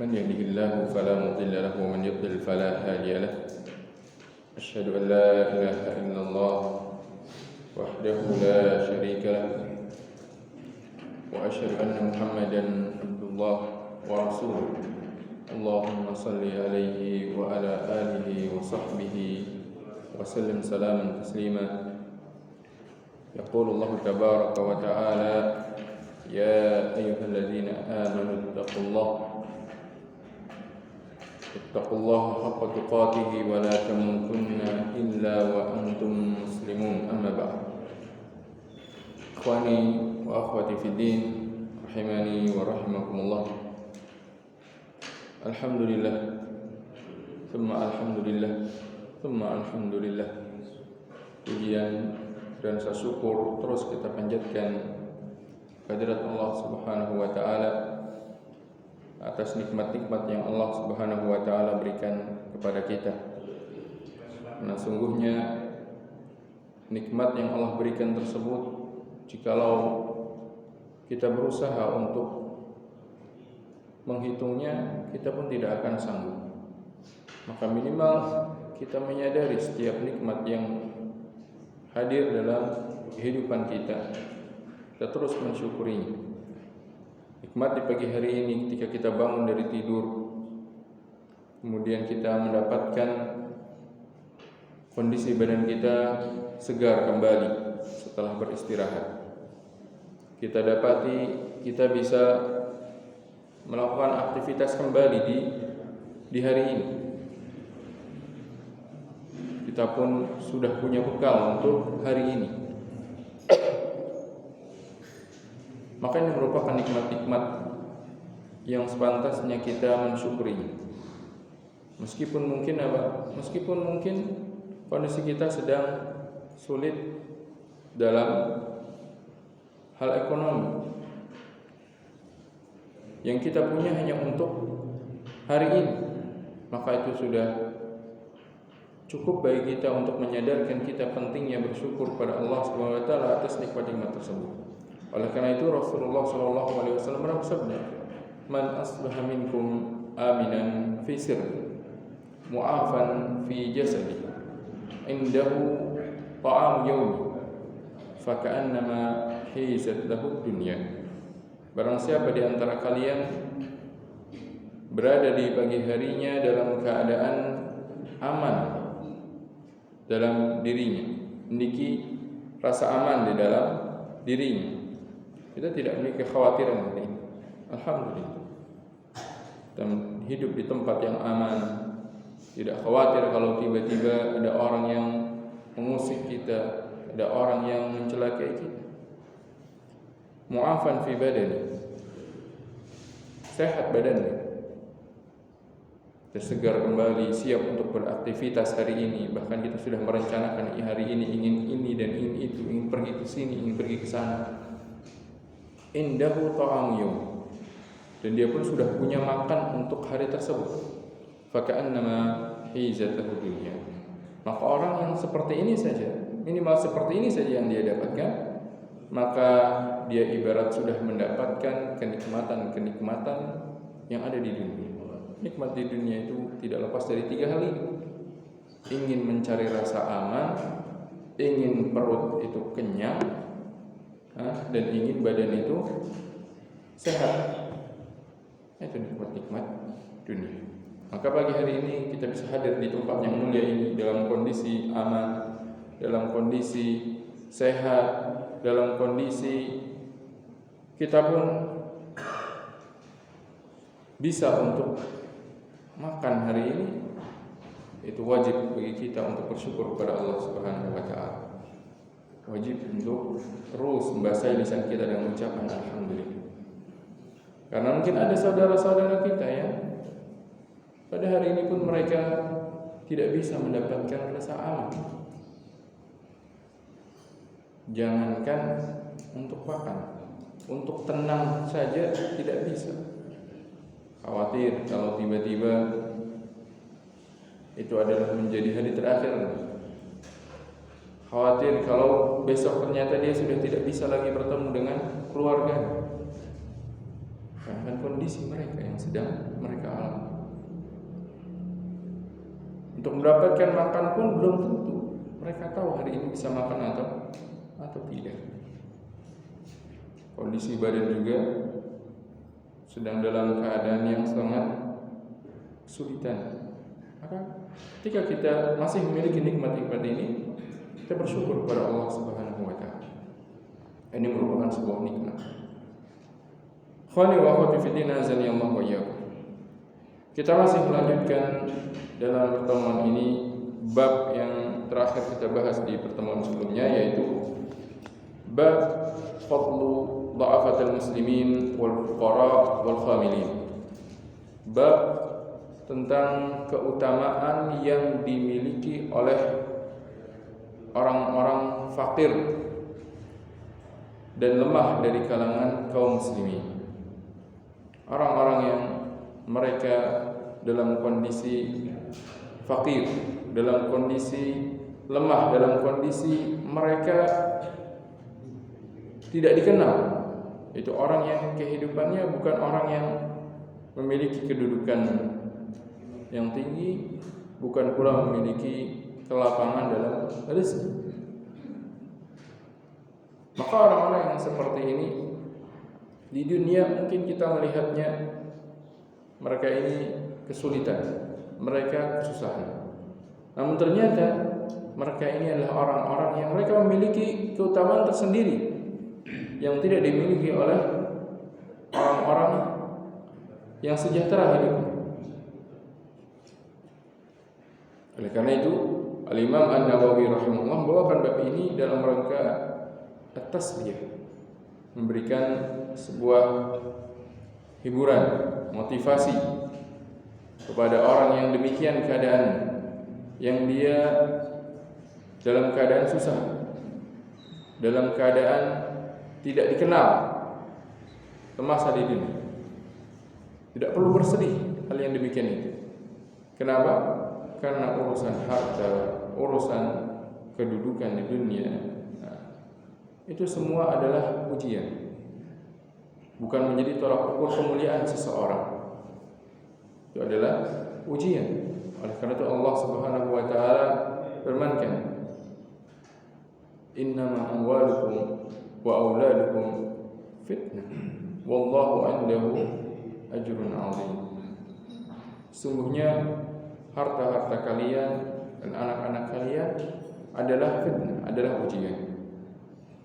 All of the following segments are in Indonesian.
من يهده الله فلا مضل له ومن يضلل فلا هادي له أشهد أن لا إله إلا الله وحده لا شريك له وأشهد أن محمدا عبد الله ورسوله اللهم صل عليه وعلى آله وصحبه وسلم سلاما تسليما يقول الله تبارك وتعالى يا أيها الذين آمنوا اتقوا الله حق تقاته ولا تموتن إلا وأنتم مسلمون أما بعد إخواني وأخواتي في الدين رحمني ورحمكم الله الحمد لله ثم الحمد لله ثم الحمد لله. Pujian dan rasa syukur terus kita panjatkan kehadirat Allah Subhanahu wa taala atas nikmat-nikmat yang Allah Subhanahu wa taala berikan kepada kita. Nah, sungguhnya nikmat yang Allah berikan tersebut jikalau kita berusaha untuk menghitungnya, kita pun tidak akan sanggup. Maka minimal kita menyadari setiap nikmat yang hadir dalam kehidupan kita terus mensyukurinya. Nikmat di pagi hari ini ketika kita bangun dari tidur, kemudian kita mendapatkan kondisi badan kita segar kembali setelah beristirahat. Kita dapati kita bisa melakukan aktivitas kembali di hari ini. Kita pun sudah punya bekal untuk hari ini. Maka ini merupakan nikmat-nikmat yang sepantasnya kita mensyukurinya. Meskipun mungkin kondisi kita sedang sulit dalam hal ekonomi. Yang kita punya hanya untuk hari ini, maka itu sudah cukup bagi kita untuk menyadarkan kita pentingnya bersyukur pada Allah Subhanahu wa taala atas nikmat-nikmat tersebut. Oleh karena itu Rasulullah sallallahu alaihi wasallam bersabda, "Man asbaha minkum aminan fi sirri, mu'afan fi jasadi, indahu ta'am yawmi, faka'annama hizat lahu dunya." Barang siapa di antara kalian berada di pagi harinya dalam keadaan aman dalam dirinya, memiliki rasa aman di dalam dirinya, kita tidak memiliki kekhawatiran hari ini. Alhamdulillah. Kita hidup di tempat yang aman, tidak khawatir kalau tiba-tiba ada orang yang mengusik kita, ada orang yang mencelakai kita. Mu'afan fi badani, sehat badannya, tersegar kembali, siap untuk beraktivitas hari ini. Bahkan kita sudah merencanakan hari ini ingin ini dan ingin itu, ingin pergi ke sini, ingin pergi ke sana. Indahu ta'am yawm, dan dia pun sudah punya makan untuk hari tersebut. Faka'annama hizat lahu dunya. Maka orang yang seperti ini saja, minimal seperti ini saja yang dia dapatkan, maka dia ibarat sudah mendapatkan kenikmatan-kenikmatan yang ada di dunia. Nikmat di dunia itu tidak lepas dari 3 hal ini. Ingin mencari rasa aman, ingin perut itu kenyang, dan ingin badan itu sehat. Itu nikmat-nikmat dunia. Maka pagi hari ini kita bisa hadir di tempat yang mulia ini dalam kondisi aman, dalam kondisi sehat, dalam kondisi kita pun bisa untuk makan hari ini. Itu wajib bagi kita untuk bersyukur kepada Allah Subhanahu wa taala. Wajib untuk terus membasahi lisan kita dengan ucapan alhamdulillah. Karena mungkin ada saudara-saudara kita yang pada hari ini pun mereka tidak bisa mendapatkan rasa aman. Jangankan untuk makan, untuk tenang saja tidak bisa. Khawatir kalau tiba-tiba itu adalah menjadi hari terakhir. Khawatir kalau besok ternyata dia sudah tidak bisa lagi bertemu dengan keluarga. Karena kondisi mereka yang sedang mereka Untuk mendapatkan makan pun belum tentu mereka tahu hari ini bisa makan atau tidak. Kondisi badan juga sedang dalam keadaan yang sangat kesulitan. Maka ketika kita masih memiliki nikmat-nikmat ini, kita bersyukur kepada Allah Subhanahu wa taala. Ini merupakan sebuah nikmat. Khani wa akhwati fi din, azani Allah wa iyyakum. Kita masih melanjutkan dalam pertemuan ini bab yang terakhir kita bahas di pertemuan sebelumnya, yaitu bab fadlu dha'afatil muslimin wal fuqara wal khamilin. Bab tentang keutamaan yang dimiliki oleh orang-orang fakir dan lemah dari kalangan kaum muslimin. Orang-orang yang mereka dalam kondisi fakir, dalam kondisi lemah, dalam kondisi mereka tidak dikenal. Itu orang yang kehidupannya bukan orang yang memiliki kedudukan yang tinggi, bukan pula memiliki kelapangan dalam rezeki. Maka orang-orang yang seperti ini di dunia mungkin kita melihatnya mereka ini kesulitan, mereka kesusahan. Namun ternyata mereka ini adalah orang-orang yang mereka memiliki keutamaan tersendiri yang tidak dimiliki oleh orang-orang yang sejahtera hidupnya. Oleh karena itu, Al-Imam An-Nawawi rahimahullah membawakan bab ini dalam rangka at-tasliyah, memberikan sebuah hiburan, motivasi kepada orang yang demikian keadaan, yang dia dalam keadaan susah, dalam keadaan tidak dikenal, semasa di dunia. Tidak perlu bersedih hal yang demikian itu. Kenapa? Karena urusan harta, urusan kedudukan di dunia, itu semua adalah ujian, bukan menjadi tolak ukur kemuliaan seseorang. Itu adalah ujian. Oleh karena itu Allah Subhanahu wa taala firmankan, innama amwalukum wa auladukum fitnah wallahu 'indahu ajrun 'azim. Sungguhnya harta-harta kalian dan anak-anak kalian adalah fitnah, adalah ujian.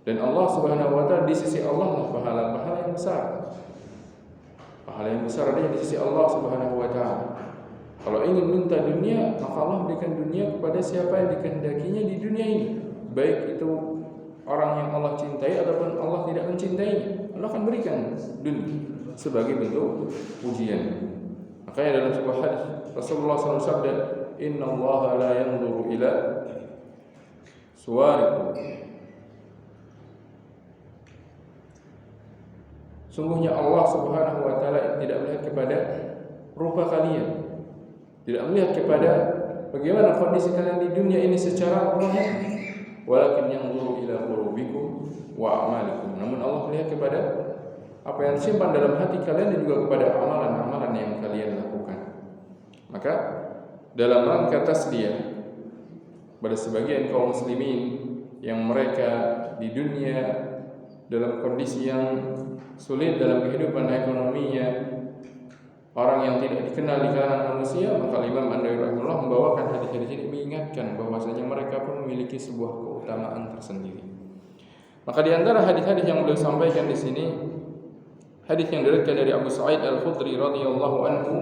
Dan Allah Subhanahu wa taala, di sisi Allah lah pahala-pahala yang besar. Pahala yang besar ada di sisi Allah Subhanahu wa taala. Kalau ingin minta dunia, maka Allah berikan dunia kepada siapa yang dikehendakinya di dunia ini. Baik itu orang yang Allah cintai ataupun Allah tidak mencintainya, Allah akan berikan dunia sebagai bentuk ujian. Makanya dalam sebuah hadis Rasulullah SAW sabda, Inna Allah la yanzuru ila suwarikum. Sungguhnya Allah Subhanahu wa taala tidak melihat kepada rupa kalian, tidak melihat kepada bagaimana kondisi kalian di dunia ini secara umum, walakin yanzuru ila qulubikum wa a'malikum. Namun Allah melihat kepada apa yang disimpan dalam hati kalian dan juga kepada amalan-amalan yang kalian lakukan. Maka dalam rangka tasliyah pada sebagian kaum muslimin yang mereka di dunia dalam kondisi yang sulit dalam kehidupan ekonominya, orang yang tidak dikenal di kalangan manusia, maka Imam An-Nawawi rahimahullah membawakan hadis-hadis ini mengingatkan bahwasanya mereka pun memiliki sebuah keutamaan tersendiri. Maka di antara hadis-hadis yang beliau sampaikan di sini, hadis yang diriwayatkan dari Abu Sa'id Al-Khudri radhiyallahu anhu,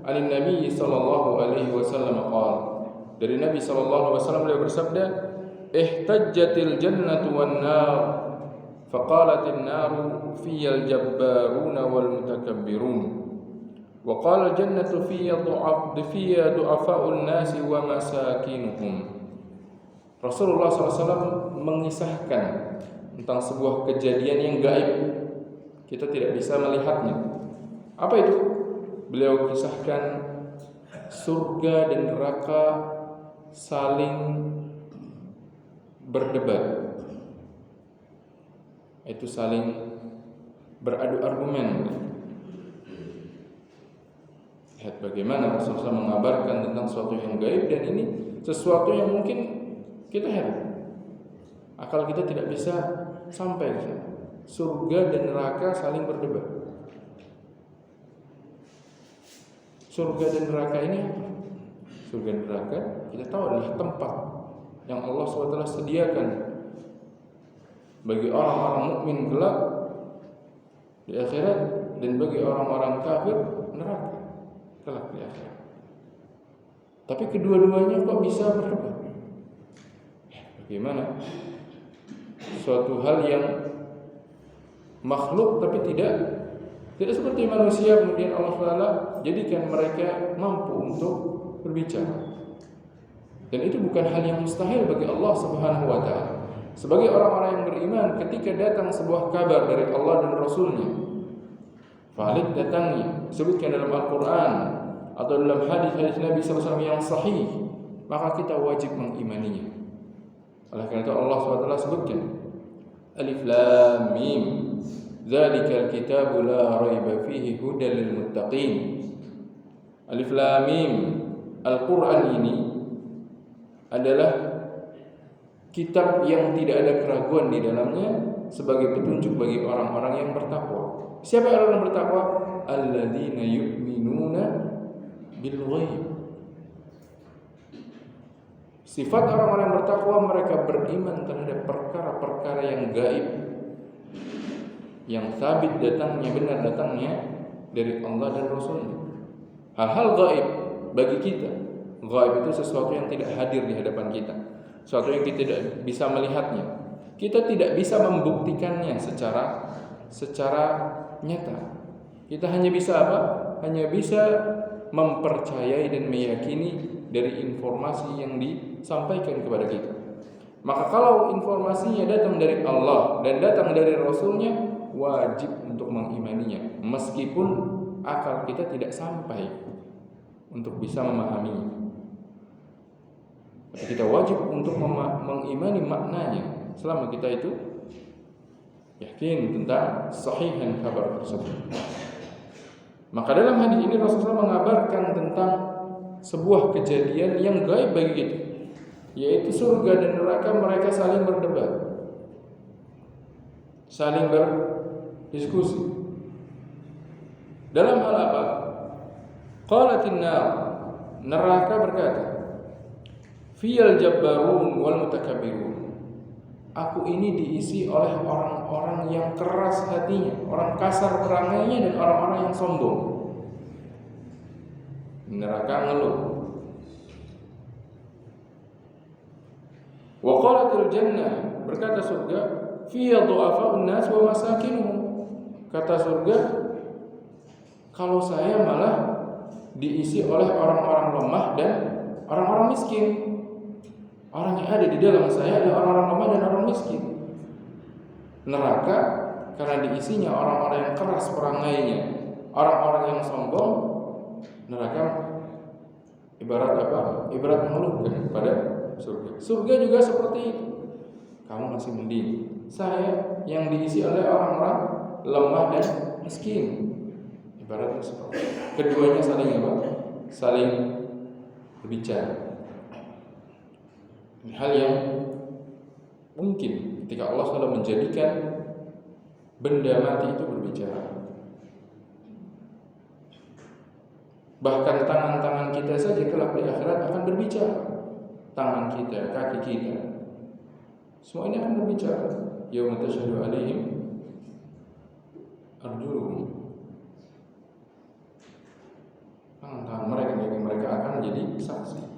an Nabi sallallahu alaihi wasallam qala, dari Nabi sallallahu alaihi wasallam beliau bersabda, ihtajjatil jannatu wan nar faqalatin naru fiyal jabbarun wal mutakabbirun wa qala jannatu fiyya du'afa'un nasi wa masakinuhum. Rasulullah SAW mengisahkan tentang sebuah kejadian yang gaib, kita tidak bisa melihatnya. Apa itu? Beliau kisahkan surga dan neraka saling berdebat, itu saling beradu argumen. Lihat bagaimana Rasulullah mengabarkan tentang sesuatu yang gaib, dan ini sesuatu yang mungkin kita heran, akal kita tidak bisa sampai ke sana. Surga dan neraka saling berdebat. Surga dan neraka ini apa? Surga dan neraka kita tahu adalah tempat yang Allah SWT sediakan bagi orang-orang mukmin kelak di akhirat, dan bagi orang-orang kafir neraka kelak di akhirat. Tapi kedua-duanya kok bisa berdebat? Bagaimana? Suatu hal yang makhluk tapi tidak seperti manusia, kemudian Allah Taala jadikan mereka mampu untuk berbicara. Dan itu bukan hal yang mustahil bagi Allah Subhanahu wa taala. Sebagai orang-orang yang beriman, ketika datang sebuah kabar dari Allah dan Rasulnya, valid datangnya, disebutkan dalam Al-Quran atau dalam hadis-hadis Nabi SAW yang sahih, maka kita wajib mengimaninya. Oleh karena itu Allah SWT sebutkan, Alif Lam Mim, Dzalikal kitabu la raiba fihi hudal lil muttaqin. Alif Lam Mim, Al-Quran ini adalah kitab yang tidak ada keraguan di dalamnya sebagai petunjuk bagi orang-orang yang bertakwa. Siapa orang yang bertakwa? Alladzina yu'minuna bil ghaib. Sifat orang-orang yang bertakwa, mereka beriman terhadap perkara-perkara yang gaib, yang sabit datangnya, benar datangnya dari Allah dan Rasulnya. Hal-hal gaib bagi kita, gaib itu sesuatu yang tidak hadir di hadapan kita, sesuatu yang kita tidak bisa melihatnya, kita tidak bisa membuktikannya secara nyata. Kita hanya bisa apa? Hanya bisa mempercayai dan meyakini dari informasi yang disampaikan kepada kita. Maka kalau informasinya datang dari Allah dan datang dari Rasulnya, wajib untuk mengimaninya, meskipun akal kita tidak sampai untuk bisa memahaminya. Tapi kita wajib untuk mengimani maknanya selama kita itu yakin tentang sahihan kabar tersebut. Maka dalam hadis ini Rasulullah mengabarkan tentang sebuah kejadian yang gaib bagi kita, yaitu surga dan neraka mereka saling berdebat, saling berdiskusi. Dalam hal apa? Qalatin nar, neraka berkata, fiyal jabbarun wal mutakabbirun. Aku ini diisi oleh orang-orang yang keras hatinya, orang kasar perangainya, dan orang-orang yang sombong. Neraka ngeluh. Wa qalatil jannah, berkata surga, fiya du'afa'un nas wa masakinuhum. Kata surga, kalau saya malah diisi oleh orang-orang lemah dan orang-orang miskin. Orang yang ada di dalam saya adalah orang-orang lemah dan orang miskin. Neraka karena diisinya orang-orang yang keras perangainya, orang-orang yang sombong. Neraka ibarat apa? Ibarat mengeluhkan pada surga. Surga juga seperti itu. Kamu masih mending. Saya yang diisi oleh orang-orang lemah dan miskin. Ibaratnya seperti itu. Keduanya saling apa? Saling berbicara. Hal yang mungkin ketika Allah SWT menjadikan benda mati itu berbicara. Bahkan tangan-tangan kita saja kelak di akhirat akan berbicara. Tangan kita, kaki kita, semua ini akan berbicara. Yauma tashhadu 'alaihim arjuluhum. Tangan-tangan mereka akan menjadi saksi.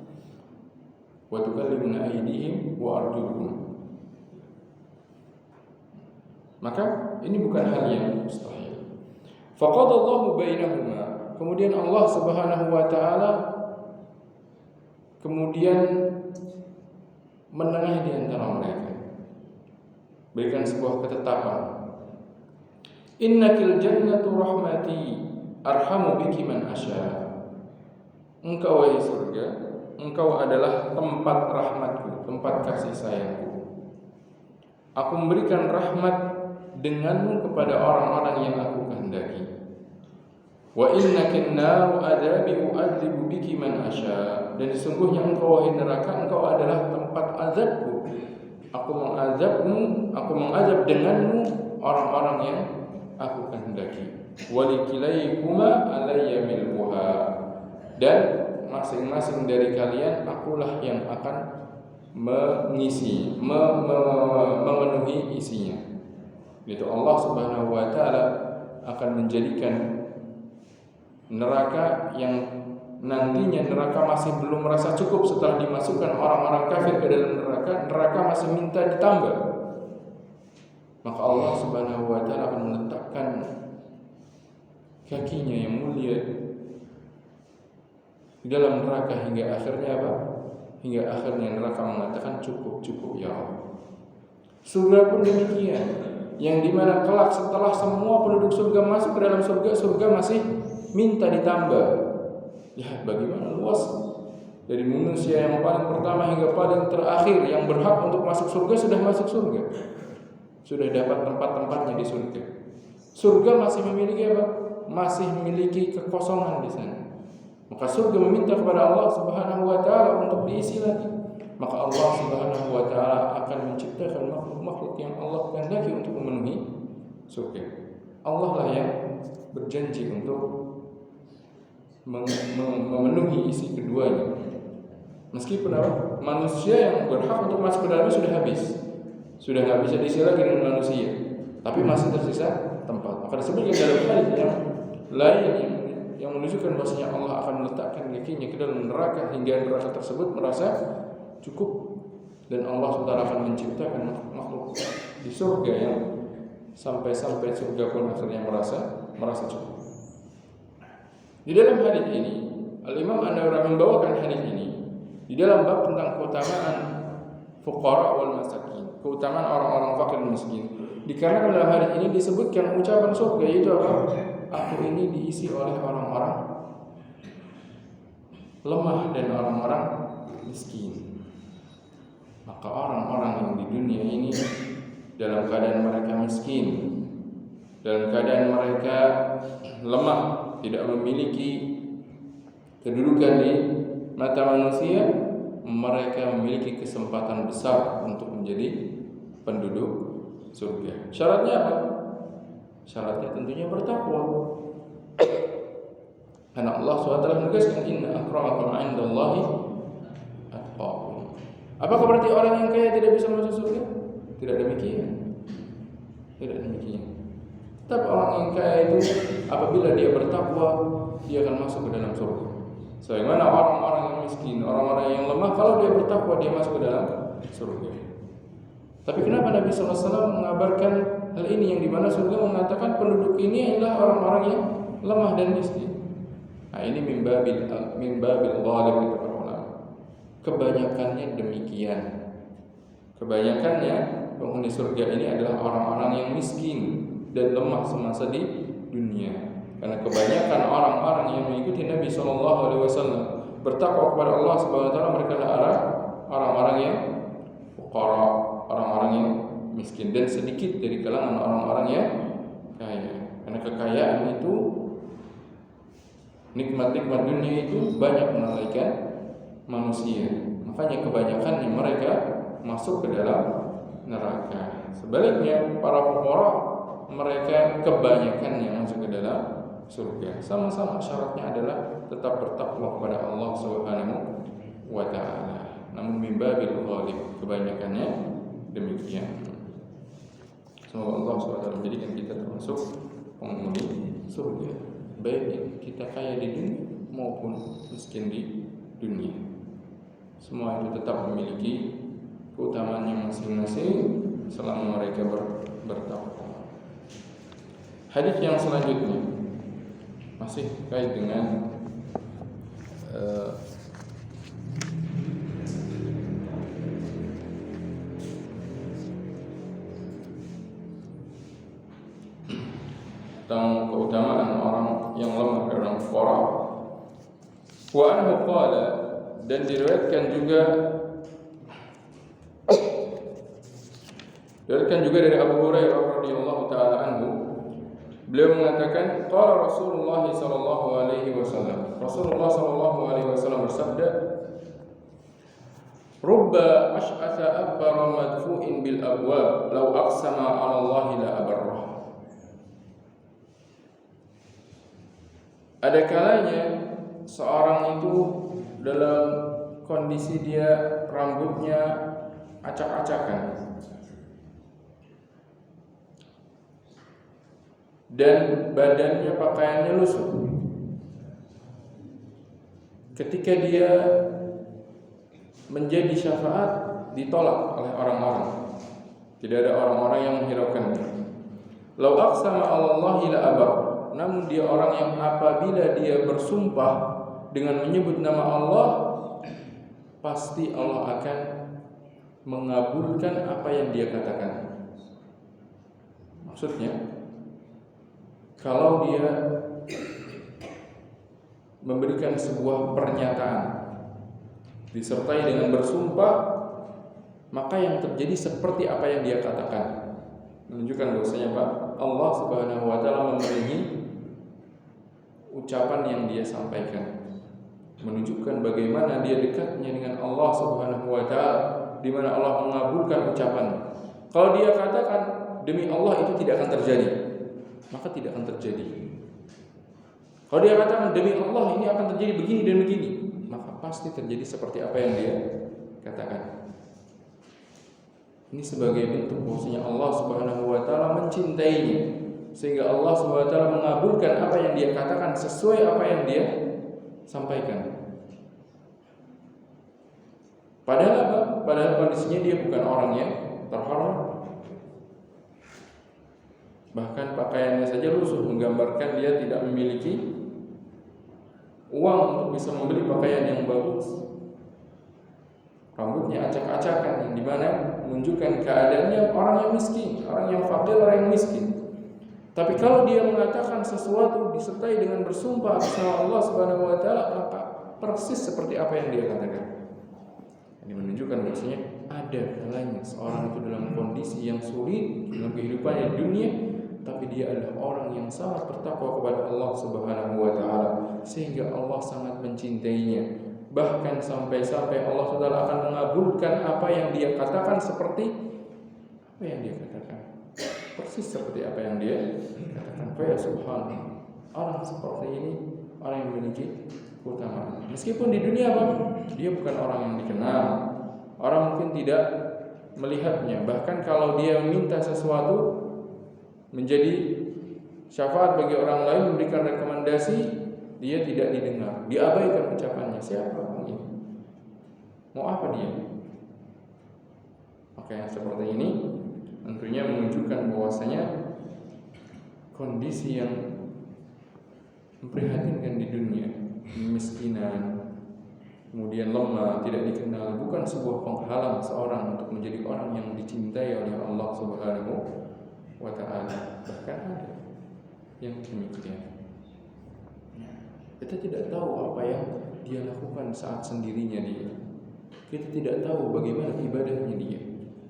Wa tukallimuna aydihim wa arjuluhum. Maka ini bukan hal yang mustahil. Faqadallahu bainahuma. Kemudian Allah Subhanahu wa taala kemudian menengahi di antara mereka. Berikan sebuah ketetapan. Innakil jannatu rahmati arhamu biki man asya. Engkau wahai surga, engkau adalah tempat rahmatku, tempat kasih sayangku. Aku memberikan rahmat denganmu kepada orang-orang yang aku kehendaki. Wa innakin nar adabi u'adzibu biki man asya. Dan sesungguhnya engkau wahai neraka, engkau adalah tempat azabku. Aku mengazabmu, aku mengazab denganmu orang-orang yang aku kehendaki. Walikilaykuma alayya milkuha. Dan masing-masing dari kalian akulah yang akan mengisi, memenuhi isinya. Itu Allah Subhanahu wa taala akan menjadikan neraka yang nantinya neraka masih belum merasa cukup setelah dimasukkan orang-orang kafir ke dalam neraka masih minta ditambah. Maka Allah Subhanahu wa taala akan meletakkan kakinya yang mulia di dalam neraka hingga akhirnya apa? Hingga akhirnya neraka mengatakan cukup ya Allah. Surga pun demikian, yang dimana kelak setelah semua penduduk surga masuk ke dalam surga, surga masih minta ditambah. Ya, bagaimana luas dari manusia yang paling pertama hingga paling terakhir yang berhak untuk masuk surga sudah masuk surga, sudah dapat tempat-tempatnya di surga. Surga masih memiliki apa? Masih memiliki kekosongan di sana. Maka surga meminta kepada Allah Subhanahu wa taala untuk diisi lagi. Maka Allah Subhanahu wa taala akan menciptakan makhluk-makhluk yang Allah kehendaki untuk memenuhi surga. Allah lah yang berjanji untuk memenuhi isi keduanya. Meskipun manusia yang berhak untuk masuk ke dalamnya sudah habis, sudah nggak bisa diisi lagi dengan manusia, tapi masih tersisa tempat. Maka disebutkan dalam hadis yang lain yang menunjukkan bahwasanya Allah akan meletakkan kakinya ke dalam neraka hingga neraka tersebut merasa cukup, dan Allah SWT akan menciptakan makhluk di surga yang sampai surga pun akhirnya merasa cukup. Di dalam hadis ini Al-Imam An-Nawawi membawakan hadis ini di dalam bab tentang keutamaan fuqara wal masakin, keutamaan orang-orang fakir dan miskin. Dikarenakan dalam hadis ini disebutkan ucapan surga, yaitu apa? Aku ini diisi oleh orang-orang lemah dan orang-orang miskin. Maka orang-orang yang di dunia ini dalam keadaan mereka miskin, dalam keadaan mereka lemah, tidak memiliki kedudukan di mata manusia, mereka memiliki kesempatan besar untuk menjadi penduduk surga. Syaratnya apa? Syaratnya tentunya bertakwa. Karena Allah SWT menegaskan inna akramakum 'indallahi atqakum. Apakah berarti orang yang kaya tidak bisa masuk surga? Tidak demikian. Tidak demikian. Tapi orang yang kaya itu apabila dia bertakwa, dia akan masuk ke dalam surga. Sebagaimana orang-orang yang miskin, orang-orang yang lemah, kalau dia bertakwa dia masuk ke dalam surga. Tapi kenapa Nabi SAW mengabarkan hal ini, yang dimana surga mengatakan penduduk ini adalah orang-orang yang lemah dan miskin? Nah, ini mimbabil ghalib itu para ulama. Kebanyakannya demikian. Kebanyakannya penghuni surga ini adalah orang-orang yang miskin dan lemah semasa di dunia. Karena kebanyakan orang-orang yang mengikuti Nabi SAW bertakwa kepada Allah Subhanahu wa taala, mereka adalah orang-orang yang fuqara, orang-orang yang miskin, dan sedikit dari kalangan orang-orang yang kaya. Karena kekayaan itu, nikmat-nikmat dunia itu banyak melalaikan manusia. Makanya kebanyakan mereka masuk ke dalam neraka. Sebaliknya para fuqara, mereka kebanyakan yang masuk ke dalam surga. Sama-sama syaratnya adalah tetap bertakwa kepada Allah Subhanahu wa taala. Namun mimbabil ghalib, kebanyakannya demikian. Semoga Allah SWT menjadikan kita termasuk penghuni surga, baik kita kaya di dunia maupun miskin di dunia. Semua itu tetap memiliki keutamaannya masing-masing selama mereka bertakwa. Hadis yang selanjutnya masih kait dengan tentang keutamaan orang yang lemah dan orang fuqara. Wa anhu qala, dan diriwayatkan juga dari Abu Hurairah radhiyallahu taala anhu, Beliau mengatakan, qala Rasulullah sallallahu alaihi wasallam. Rasulullah sallallahu alaihi wasallam bersabda, "Rubba ash'atha akbara madfu'in bil abwab, law aqsama 'ala Allah la abarrah." Ada kalanya seorang itu dalam kondisi dia rambutnya acak-acakan dan badannya pakaiannya lusuh. Ketika dia menjadi syafaat, ditolak oleh orang-orang. Tidak ada orang-orang yang menghiraukannya. Lau aqsama 'ala Allahi la abar. Namun dia orang yang apabila dia bersumpah dengan menyebut nama Allah, pasti Allah akan mengabulkan apa yang dia katakan. Maksudnya, kalau dia memberikan sebuah pernyataan disertai dengan bersumpah, maka yang terjadi seperti apa yang dia katakan. Menunjukkan bahwasanya Pak, Allah Subhanahu wa taala memenuhi ucapan yang dia sampaikan. Menunjukkan bagaimana dia dekatnya dengan Allah Subhanahu wa taala, di mana Allah mengabulkan ucapannya. Kalau dia katakan demi Allah itu tidak akan terjadi, maka tidak akan terjadi. Kalau dia katakan demi Allah ini akan terjadi begini dan begini, maka pasti terjadi seperti apa yang dia katakan. Ini sebagai bentuk bahwasanya Allah Subhanahu wa taala mencintainya, sehingga Allah Subhanahu wa taala mengabulkan apa yang dia katakan sesuai apa yang dia sampaikan. Padahal apa? Padahal kondisinya dia bukan orang yang terhormat. Bahkan pakaiannya saja lusuh, menggambarkan dia tidak memiliki uang untuk bisa membeli pakaian yang bagus. Rambutnya acak-acakan, yang dimana menunjukkan keadaannya orang yang miskin, orang yang fakir, orang yang miskin. Tapi kalau dia mengatakan sesuatu disertai dengan bersumpah atas nama Allah Subhanahu wa taala, maka persis seperti apa yang dia katakan. Ini menunjukkan bahwasanya ada kalanya seorang itu dalam kondisi yang sulit dalam kehidupannya di dunia, tapi dia adalah orang yang sangat bertakwa kepada Allah Subhanahu wa taala, sehingga Allah sangat mencintainya. Bahkan sampai-sampai Allah SWT akan mengabulkan apa yang dia katakan seperti apa yang dia katakan. Persis seperti apa yang dia katakan. Ya subhanallah, orang seperti ini orang yang memiliki keutamaan. Meskipun di dunia dia bukan orang yang dikenal, orang mungkin tidak melihatnya. Bahkan kalau dia meminta sesuatu menjadi syafaat bagi orang lain, memberikan rekomendasi, dia tidak didengar, diabaikan ucapannya. Siapa ini? Mau apa dia? Maka yang seperti ini tentunya menunjukkan bahwasanya kondisi yang memprihatinkan di dunia, kemiskinan, kemudian lemah, tidak dikenal, bukan sebuah penghalang seorang untuk menjadi orang yang dicintai oleh Allah Subhanahu wa taala. Bahkan ada yang demikian. Kita tidak tahu apa yang dia lakukan saat sendirinya dia. Kita tidak tahu bagaimana ibadahnya dia.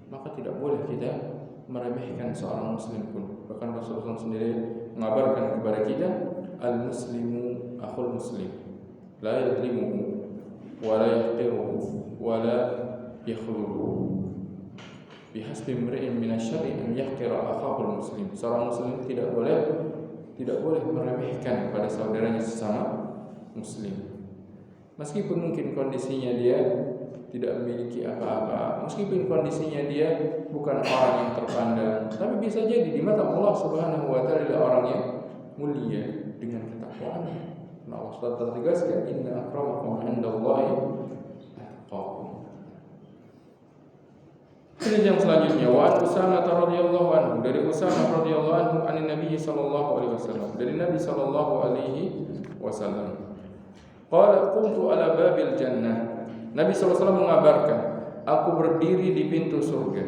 Maka tidak boleh kita meremehkan seorang muslim pun. Bahkan Rasulullah sendiri mengabarkan kepada kita, al-muslimu akhul muslim, la yadlimuhu wa la yahqiruhu wa la yakhluhu. Bihasbi imri'in minasyarri an yahqira akhahul muslim. Seorang muslim tidak boleh meremehkan pada saudaranya sesama muslim. Meskipun mungkin kondisinya dia tidak memiliki apa-apa, meskipun kondisinya dia bukan orang yang terpandang, tapi bisa jadi di mata Allah Subhanahu wa taala orang yang mulia dengan ketakwaan. Nah, Allah telah tegaskan, inna akramakum 'indallahi atqakum. Ini yang selanjutnya, wa Usamah radhiyallahu anhu, dari Usamah radhiyallahu anhu an Nabi sallallahu alaihi wasallam, dari Nabi sallallahu alaihi wasallam. Qala qumtu ala babil jannah. Nabi sallallahu alaihi wasallam mengabarkan, aku berdiri di pintu surga.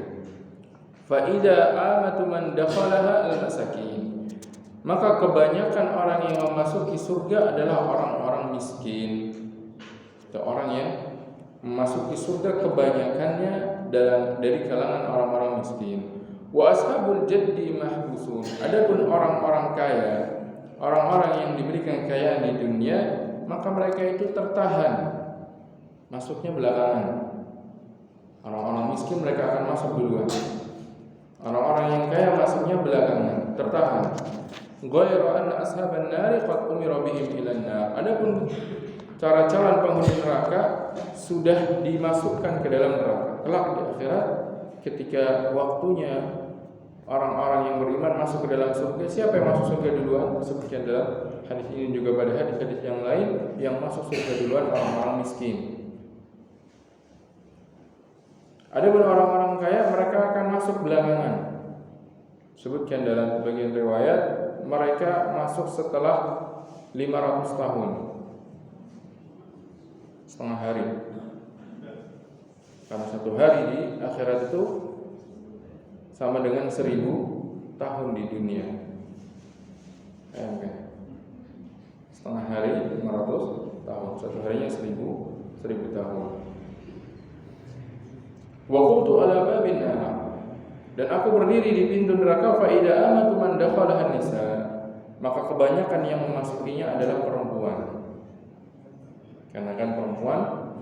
Fa idza amatu man dakhalaha al-masakin. Maka kebanyakan orang yang memasuki surga adalah orang-orang miskin. Atau orang yang memasuki surga kebanyakannya dari kalangan orang-orang miskin. Wa ashabul jaddi mahbusun. Adapun orang-orang kaya, orang-orang yang diberikan kekayaan di dunia, maka mereka itu tertahan, masuknya belakangan. Orang-orang miskin mereka akan masuk duluan. Orang-orang yang kaya masuknya belakangan, tertahan. Ghairu anna ashaban nari qad umira bihim ilan nar. Adapun cara calon penghuni neraka sudah dimasukkan ke dalam neraka. Kelak di akhirat ketika waktunya orang-orang yang beriman masuk ke dalam surga, siapa yang masuk surga duluan? Sebutkan dalam hadis ini juga pada hadis-hadis yang lain, yang masuk surga duluan orang-orang miskin. Adapun orang-orang kaya mereka akan masuk belakangan. Sebutkan dalam bagian riwayat mereka masuk setelah 500 tahun, setengah hari. Karena satu hari di akhirat itu sama dengan 1000 tahun di dunia. Setengah hari 500 tahun, satu harinya 1000 tahun. Wa qultu ala babin nar, dan aku berdiri di pintu neraka, fa idza amatu man dakhalaha nisa, maka kebanyakan yang memasukinya adalah perempuan. Karena kan perempuan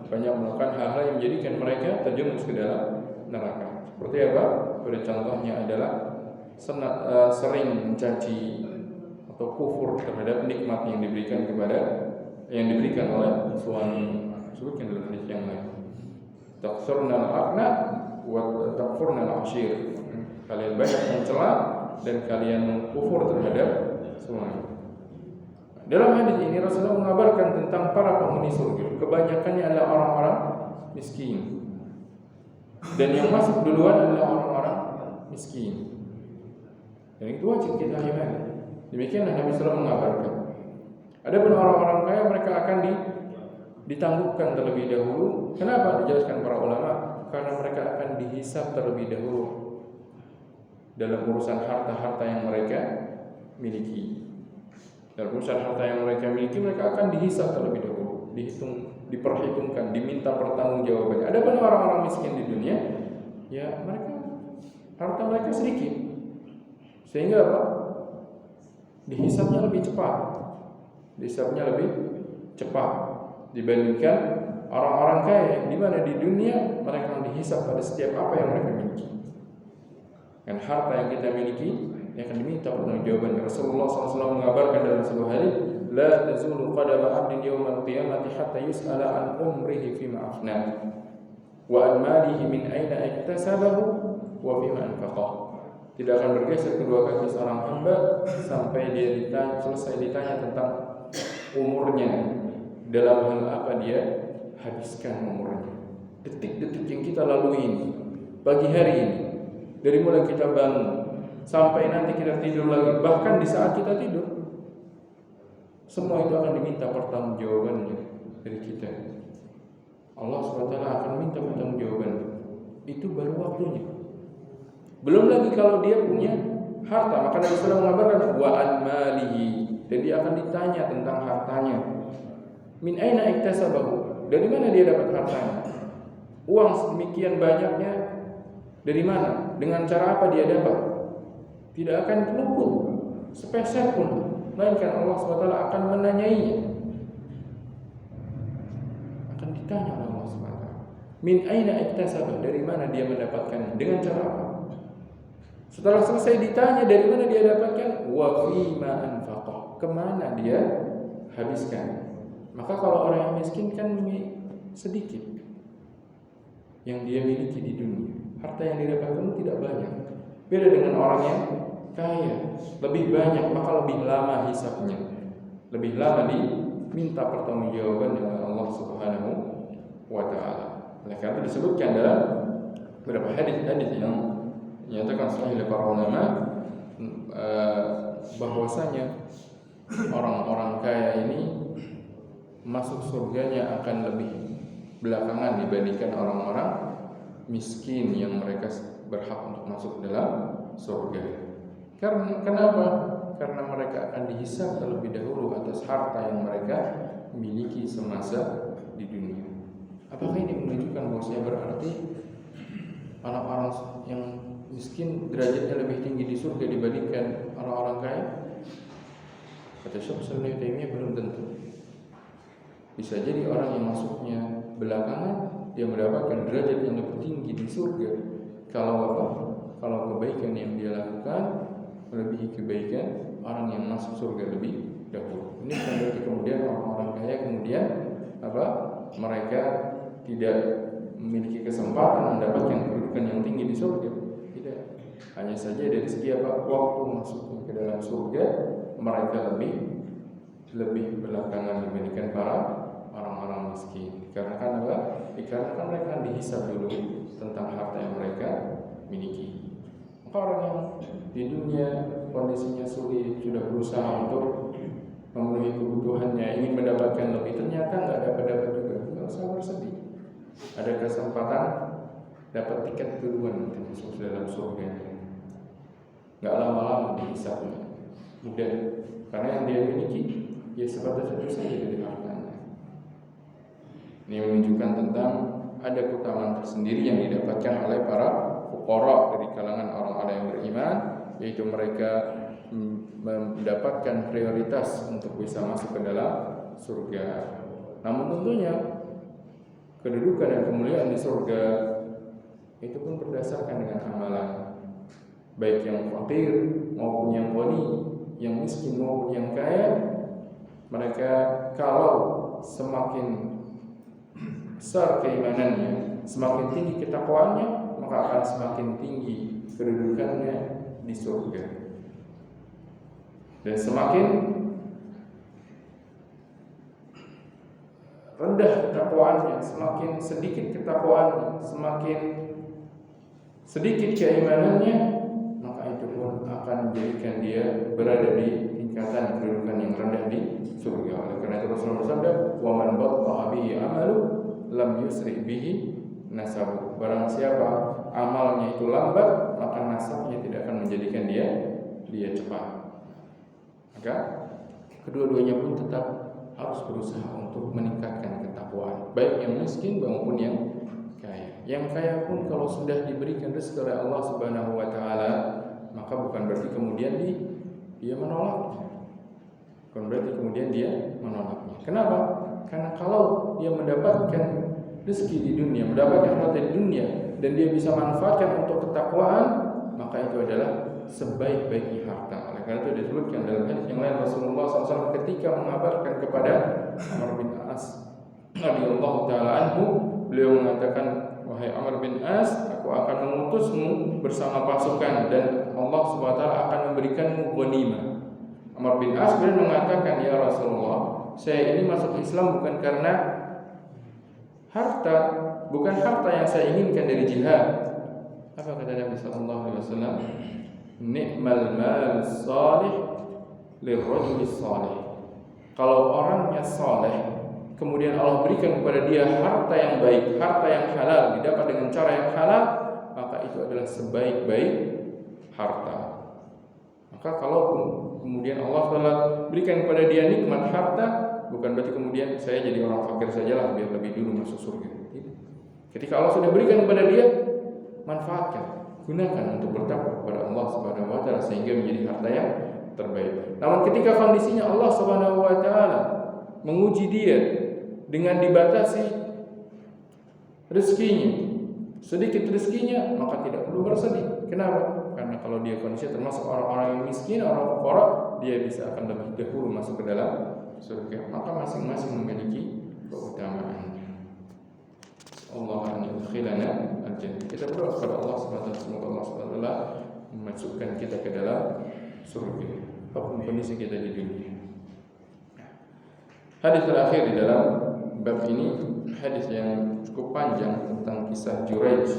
banyak melakukan hal-hal yang menjadikan mereka terjerumus ke dalam neraka. Seperti apa? Pada contohnya adalah sering mencaci atau kufur terhadap nikmat yang diberikan oleh suami. Sebutkan dalam hadis yang lain. Takfurnal akna wa takfurnal ashir. Kalian banyak mencela dan kalian kufur terhadap suami. Dalam hadis ini Rasulullah mengabarkan tentang para penghuni surga. Kebanyakannya adalah orang-orang miskin. Dan yang masuk duluan adalah orang-orang miskin. Dan itu wajib kita imani. Demikianlah Nabi SAW mengabarkan. Adapun orang-orang kaya mereka akan ditangguhkan terlebih dahulu. Kenapa? Dijelaskan para ulama, karena mereka akan dihisab terlebih dahulu dalam urusan harta-harta yang mereka miliki. Dalam urusan harta yang mereka miliki, mereka akan dihisab terlebih dahulu, diperhitungkan, diminta pertanggungjawabannya. Adapun orang-orang miskin di dunia, ya harta mereka sedikit, sehingga apa? Dihisabnya lebih cepat dibandingkan orang-orang kaya, di mana di dunia mereka dihisab pada setiap apa yang mereka miliki. Dan harta yang kita miliki yang akan diminta pertanggungjawaban. Rasulullah SAW mengabarkan dalam sebuah hadis, la tazulu qadama 'abdin yawmal qiyamati hatta yus'ala an umrihi fima afna wa an malihi min aina iktasabahu wa fima anfaqah. Tidak akan bergeser kedua kaki seorang hamba sampai dia selesai ditanya tentang umurnya, dalam hal apa dia habiskan umurnya. Detik-detik yang kita lalui ini, pagi hari ini, dari mulai kita bangun sampai nanti kita tidur lagi, bahkan di saat kita tidur, semua itu akan diminta pertanggungjawabannya dari kita. Allah SWT akan minta pertanggungjawaban. Itu baru waktunya. Belum lagi kalau dia punya harta, maka Nabi SAW mengabarkan wa an malihi, dan dia akan ditanya tentang hartanya. Min aina iktasabahu, dari mana dia dapat hartanya? Uang sedemikian banyaknya dari mana? Dengan cara apa dia dapat? Tidak akan luput sepeser pun, melainkan Allah SWT akan menanyainya. Akan ditanya oleh Allah SWT. Min aina iktasabah, dari mana dia mendapatkannya? Dengan cara apa? Setelah selesai ditanya dari mana dia dapatkan, wa fima anfaqah, kemana dia habiskan. Maka kalau orang yang miskin kan sedikit yang dia miliki di dunia, harta yang didapatkan tidak banyak. Beda dengan orang yang kaya, lebih banyak, maka lebih lama hisabnya, lebih lama diminta pertanggungjawaban oleh Allah Subhanahu wa taala. Oleh karena itu disebutkan dalam beberapa hadis-hadis yang menyatakan sahih oleh para ulama bahwasanya orang-orang kaya ini masuk surganya akan lebih belakangan dibandingkan orang-orang miskin yang mereka berhak untuk masuk dalam surga. Kenapa? Karena mereka akan dihisab terlebih dahulu atas harta yang mereka miliki semasa di dunia. Apakah ini menunjukkan bahwasanya berarti orang-orang yang miskin derajatnya lebih tinggi di surga dibandingkan orang-orang kaya? Kata Syekh Ibnu Taimiyah, belum tentu. Bisa jadi orang yang masuknya belakangan dia mendapatkan derajat yang lebih tinggi di surga kalau apa? Kalau kebaikan yang dia lakukan melebihi kebaikan orang yang masuk surga lebih dahulu. Ini bukan berarti kemudian orang-orang kaya kemudian apa? Mereka tidak memiliki kesempatan mendapatkan kedudukan yang tinggi di surga. Tidak. Hanya saja dari segi apa? Waktu masuknya ke dalam surga mereka lebih belakangan dibandingkan para orang-orang miskin. Dikarenakan apa? Dikarenakan mereka dihisab dulu tentang harta yang mereka miliki. Maka orang yang di dunia kondisinya sulit, sudah berusaha untuk memenuhi kebutuhannya, ingin mendapatkan lebih, ternyata nggak dapat juga, nggak usah bersedih. Ada kesempatan dapat tiket duluan untuk masuk dalam surga. Nggak lama-lama dihisabnya, mudah. Karena yang dia miliki ya sebatas itu saja dari hartanya. Ini menunjukkan tentang ada keutamaan tersendiri yang didapatkan oleh para fuqara dari kalangan orang-orang yang beriman, yaitu mereka mendapatkan prioritas untuk bisa masuk ke dalam surga. Namun tentunya kedudukan dan kemuliaan di surga itu pun berdasarkan dengan amalan, baik yang fakir maupun yang ghani, yang miskin maupun yang kaya. Mereka kalau semakin besar keimanannya, semakin tinggi ketakwaannya, maka akan semakin tinggi kedudukannya di surga. Dan semakin rendah ketakwaannya, semakin sedikit ketakwaannya, semakin sedikit keimanannya, maka itu pun akan menjadikan dia berada di tingkatan kedudukan yang rendah di surga. Oleh karena itu Rasulullah bersabda, "Wa man batta'a bihi 'amalu lam yusri bihi nasabu." Barang siapa amalnya itu lambat, maka nasabnya tidak akan menjadikan dia cepat. Maka kedua-duanya pun tetap harus berusaha untuk meningkatkan ketakwaan, baik yang miskin maupun yang kaya. Yang kaya pun kalau sudah diberikan rezeki oleh Allah Subhanahu wa taala, maka bukan berarti kemudian dia menolaknya. Bukan berarti kemudian dia menolaknya. Kenapa? Karena kalau dia mendapatkan rezeki di dunia, mendapatkan harta di dunia, dan dia bisa manfaatkan untuk ketakwaan, maka itu adalah sebaik-baiknya harta. Oleh karena itu disebutkan dalam hadis yang lain, Rasulullah SAW ketika mengabarkan kepada Amr bin As radhiyallahu taala anhu, beliau mengatakan, "Wahai Amr bin As, aku akan mengutusmu bersama pasukan dan Allah Subhanahu wa taala akan memberikanmu ghanimah." Amr bin As kemudian mengatakan, "Ya Rasulullah, saya ini masuk Islam bukan karena harta, bukan harta yang saya inginkan dari jihad." Apa kata Nabi sallallahu alaihi wasallam? "Ni'mal mal salih lirrajul salih." Kalau orangnya saleh, kemudian Allah berikan kepada dia harta yang baik, harta yang halal, didapat dengan cara yang halal, maka itu adalah sebaik-baik harta. Maka kalau kemudian Allah telah berikan kepada dia nikmat harta, bukan berarti kemudian saya jadi orang fakir sajalah biar lebih dulu masuk surga. Ketika Allah sudah berikan kepada dia, manfaatkan, gunakan untuk bertakwa kepada Allah Subhanahu wa taala sehingga menjadi harta yang terbaik. Namun ketika kondisinya Allah Subhanahu wa taala menguji dia dengan dibatasi rezekinya, sedikit rezekinya, maka tidak perlu bersedih. Kenapa? Karena kalau dia kondisi termasuk orang-orang yang miskin, orang fuqara, dia bisa akan lebih dahulu masuk ke dalam surga. Maka masing-masing memiliki keutamaan. Allah an yudkhilana al-jannah. Kita berdoa kepada Allah Subhanahu wa taala, semoga Allah Subhanahu wa taala memasukkan kita ke dalam surga apapun kondisi kita di dunia. Hadis terakhir di dalam bab ini hadis yang cukup panjang tentang kisah Juraij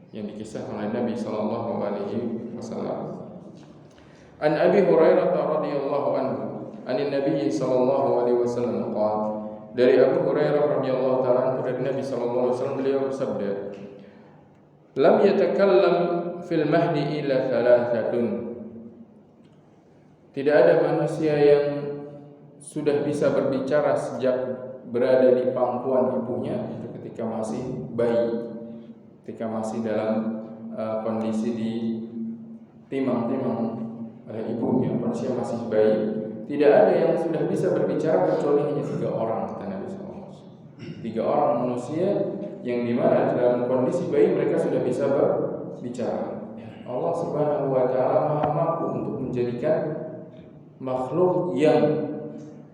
yang dikisahkan oleh Nabi sallallahu alaihi wasallam. An Abi Hurairah radhiyallahu anhu, anin Nabi sallallahu alaihi wasallam qala, dari Abu Hurairah radhiyallahu ta'ala dari Nabi sallallahu alaihi wasallam, beliau bersabda, "Lam yatakallam fil mahdi illa thalathatun." Tidak ada manusia yang sudah bisa berbicara sejak berada di pangkuan ibunya, itu ketika masih bayi, ketika masih dalam kondisi di timang-timang oleh ibunya, manusia masih bayi, tidak ada yang sudah bisa berbicara kecuali hanya 3 orang, kata Nabi SAW. 3 orang manusia yang dimana dalam kondisi bayi mereka sudah bisa berbicara. Allah Subhanahu wa Ta'ala Maha mampu untuk menjadikan makhluk yang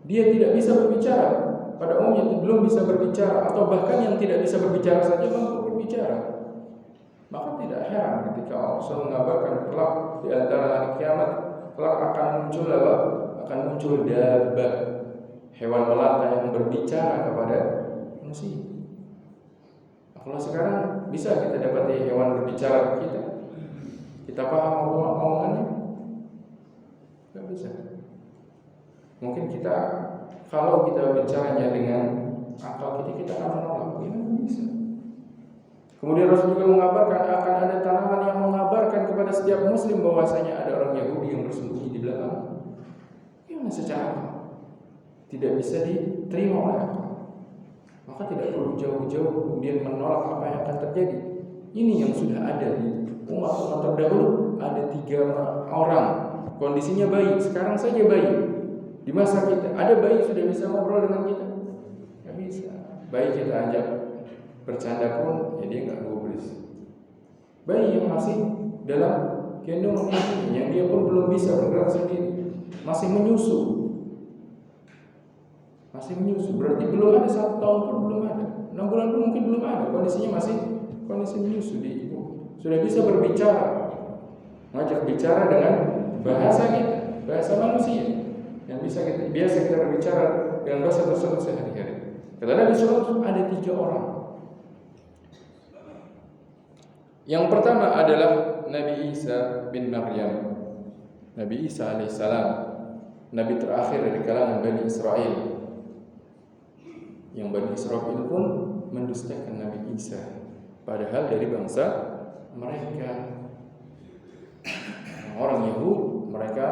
dia tidak bisa berbicara, pada umumnya belum bisa berbicara, atau bahkan yang tidak bisa berbicara saja mampu berbicara. Maka tidak heran ketika Allah mengabarkan kelak di antara hari kiamat kelak akan muncul apa? Akan muncul dabbah, hewan melata yang berbicara kepada manusia. Kalau sekarang bisa kita dapati hewan berbicara ke kita, kita paham omongannya? Tidak bisa. Mungkin kita kalau kita bicaranya dengan akal kita akan menolak. Ini bisa. Kemudian Rasul juga mengabarkan akan ada tanaman yang mengabarkan kepada setiap muslim bahwasanya ada orang Yahudi yang bersembunyi di belakang. Yang secara tidak bisa diterima oleh akal. Maka tidak perlu jauh-jauh kemudian menolak apa yang akan terjadi. Ini yang sudah ada di umat terdahulu. Ada 3 orang, kondisinya bayi, sekarang saja bayi. Di masa kita ada bayi sudah bisa ngobrol dengan kita? Tidak bisa. Bayi kita ajak bercanda pun ya dia nggak gubris. Bayi yang masih dalam gendongan ibunya, dia pun belum bisa bergerak sendiri, masih menyusu. Berarti belum ada 1 tahun pun belum ada, 6 bulan pun mungkin belum ada. Kondisinya masih kondisi menyusu di ibu. Sudah bisa berbicara, ngajak bicara dengan bahasa kita, bahasa manusia yang bisa biasa kita berbicara dengan bahasa tersebut sehari-hari. Kata Nabi SAW ada 3 orang. Yang pertama adalah Nabi Isa bin Maryam. Nabi Isa alaihissalam, Nabi terakhir dari kalangan Bani Israel. Yang Bani Israel pun mendustakan Nabi Isa, padahal dari bangsa mereka. Orang Yahudi mereka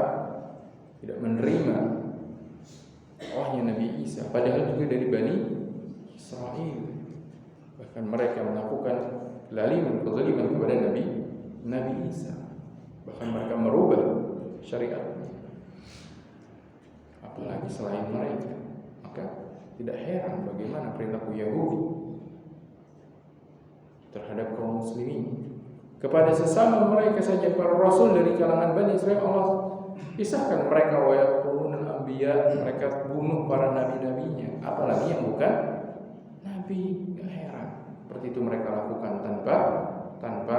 tidak menerima wahyu Nabi Isa, padahal juga dari Bani Israel. Bahkan mereka melakukan kezaliman kepada Nabi Isa. Bahkan mereka merubah syariatnya. Apalagi selain mereka. Maka tidak heran bagaimana perilaku Yahudi terhadap kaum muslimin. Kepada sesama mereka saja para rasul dari kalangan Bani Israel, Allah pisahkan mereka wa yaqulun anbiya, mereka bunuh para nabi-nabinya, apalagi yang bukan nabi. Enggak heran seperti itu mereka lakukan tanpa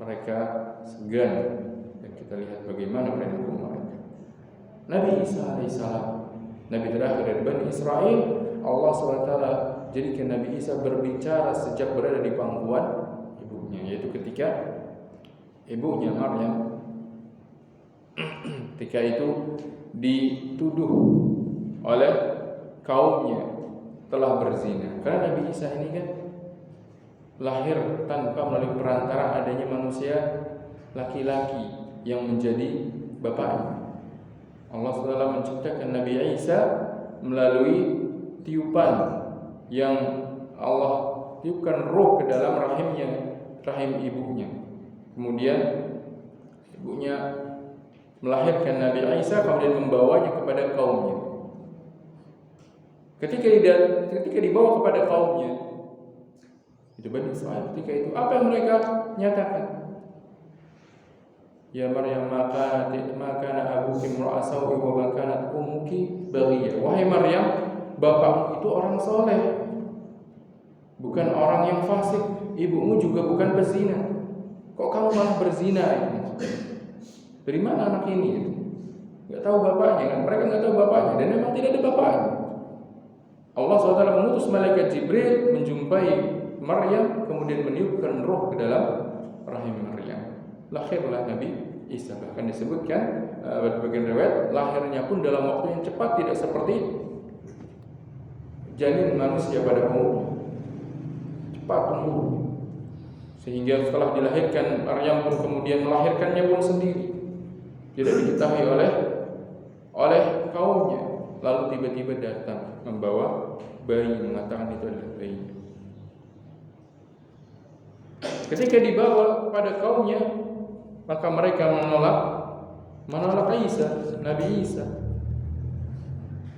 mereka segan. Dan kita lihat bagaimana perilaku mereka. Nabi Isa alaihissalam, Nabi terakhir dari Bani Israel, Allah SWT jadikan Nabi Isa berbicara sejak berada di pangkuan ibunya, yaitu ketika ibunya Maryam ketika itu dituduh oleh kaumnya telah berzina. Karena Nabi Isa ini kan lahir tanpa melalui perantara adanya manusia laki-laki yang menjadi bapaknya. Allah SWT menciptakan Nabi Isa melalui tiupan yang Allah tiupkan roh ke dalam rahim ibunya. Kemudian ibunya melahirkan Nabi Isa, kemudian membawanya kepada kaumnya. Ketika dibawa kepada kaumnya, itu Bani Israil. Ketika itu apa yang mereka nyatakan? Ya Maryam, maka abuki imra'a sawi wa ma kanat ummuki baghiyah. Wahai Maryam, bapakmu itu orang soleh, bukan orang yang fasik. Ibumu juga bukan pezina. Kok kamu malah berzina? Dari mana anak ini? Gak tahu bapaknya kan? Mereka gak tahu bapaknya, dan memang tidak ada bapaknya. Allah SWT mengutus malaikat Jibril menjumpai Maryam, kemudian meniupkan roh ke dalam rahim Maryam. Lahirlah Nabi Isa. Bahkan disebutkan bagian riwayat lahirnya pun dalam waktu yang cepat, tidak seperti janin manusia pada umumnya, cepat tumbuh. Sehingga setelah dilahirkan Maryam pun kemudian melahirkannya pun sendiri, tidak diketahui oleh kaumnya. Lalu tiba-tiba datang membawa bayi, mengatakan itu adalah bayi. Ketika dibawa kepada kaumnya, maka mereka menolak Isa, Nabi Isa,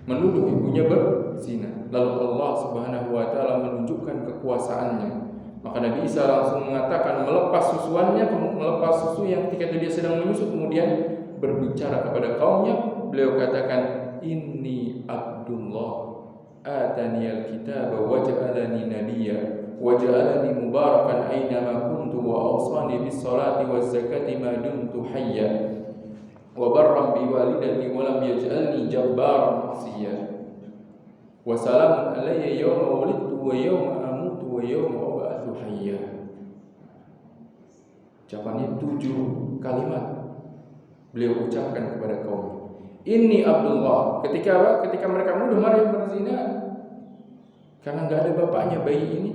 menuduh ibunya berzina. Lalu Allah Subhanahu wa taala menunjukkan kekuasaannya. Maka Nabi Isa langsung mengatakan, melepas susuannya, melepas susu yang ketika dia sedang menyusu, kemudian berbicara kepada kaumnya. Beliau katakan, "Inni Abdullah, atani al-kitaba wa ja'alani nabiyya wa ja'alani mubarakan aynama kuntu wa awsani bis salati waz zakati ma dumtu hayya wa barran bi walidati wa lam yaj'alni jabbaran 'asiyya wa salamun alayya yawma wulidtu wa yawma amutu wa yawma ub'atsu hayya." Ucapannya 7 kalimat beliau ucapkan kepada kaum. Ini Abdullah. Ketika mereka menuduh Maryam berzina karena enggak ada bapaknya bayi ini,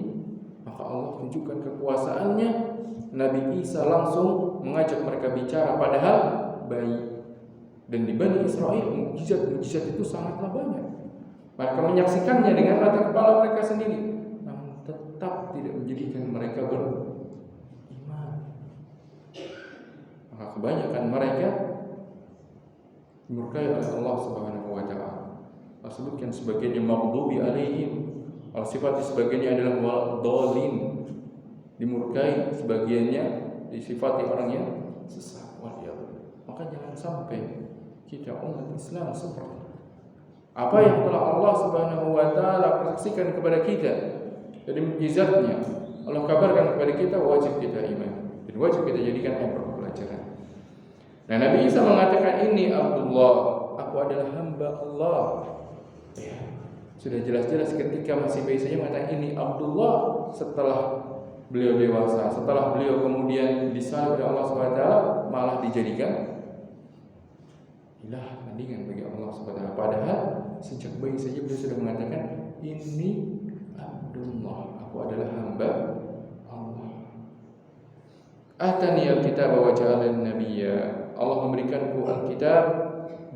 maka Allah tunjukkan kekuasaannya. Nabi Isa langsung mengajak mereka bicara padahal bayi. Dan di Bani Israel mukjizat itu sangatlah banyak. Mereka menyaksikannya dengan mata kepala mereka sendiri, namun tetap tidak menjadikan mereka beriman. Maka kebanyakan mereka dimurkai oleh Allah Subhanahu wa taala. Allah sebutkan sebagiannya maghdubi alaihim, Allah sifat sebagiannya adalah waladhdallin, dimurkai, sebagiannya disifati orang yang sesat. Maka jangan sampai kita umat Islam seperti apa yang telah Allah Subhanahu wa taala saksikan kepada kita dari mukjizatnya. Allah kabarkan kepada kita, wajib kita iman dan wajib kita jadikan ibrah pelajaran. Nah, Nabi Isa mengatakan, ini Abdullah, aku adalah hamba Allah. Ya, sudah jelas-jelas ketika masih bayi saja mengatakan ini Abdullah. Setelah beliau dewasa, setelah beliau kemudian disalib oleh Allah SWT, malah dijadikan ilah, tandingan bagi Allah SWT. Padahal sejak bayi saja beliau sudah mengatakan, ini Abdullah, aku adalah hamba Allah. Atani al-kitab wa ja'alani nabiyya, Allah memberikanku Alkitab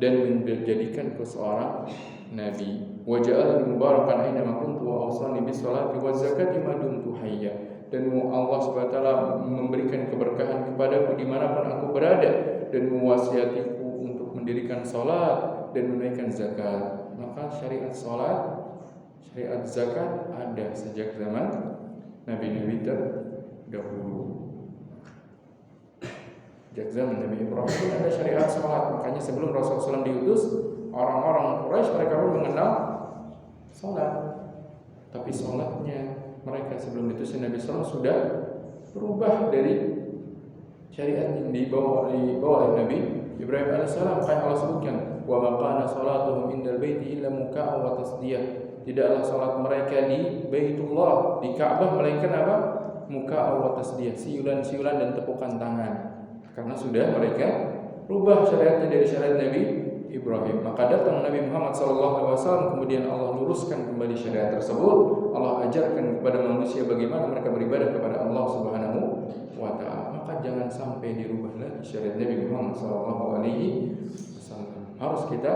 dan menjadikanku seorang nabi. Wa ja'alani mubarakan aina ma kuntu wa awsani bis salati waz zakati ma dumtu hayya. Dan Allah Subhanahu wa taala memberikan keberkahan kepadaku dimanapun aku berada dan mewasiatiku untuk mendirikan salat dan menunaikan zakat. Maka syariat salat, syariat zakat ada sejak zaman nabi-nabi terdahulu. Sejak zaman Nabi Ibrahim ada syariat salat. Makanya sebelum Rasulullah SAW diutus, orang-orang Quraisy mereka pun mengenal salat. Tapi salatnya mereka sebelum diutus Nabi SAW sudah berubah dari syariat yang dibawa oleh Nabi Ibrahim alaihissalam. Kayak Allah sebutkan, wa ma kana salatuhum indal baiti illa muka'an wa tasdiyah. Tidaklah salat mereka di Baitullah, di Ka'bah, melainkan apa? Muka'an wa tasdiyah, siulan-siulan dan tepukan tangan. Karena sudah mereka rubah syariatnya dari syariat Nabi Ibrahim. Maka datang Nabi Muhammad SAW, kemudian Allah luruskan kembali syariat tersebut. Allah ajarkan kepada manusia bagaimana mereka beribadah kepada Allah Subhanahu wa taala. Maka jangan sampai dirubah lagi syariat Nabi Muhammad SAW. Harus kita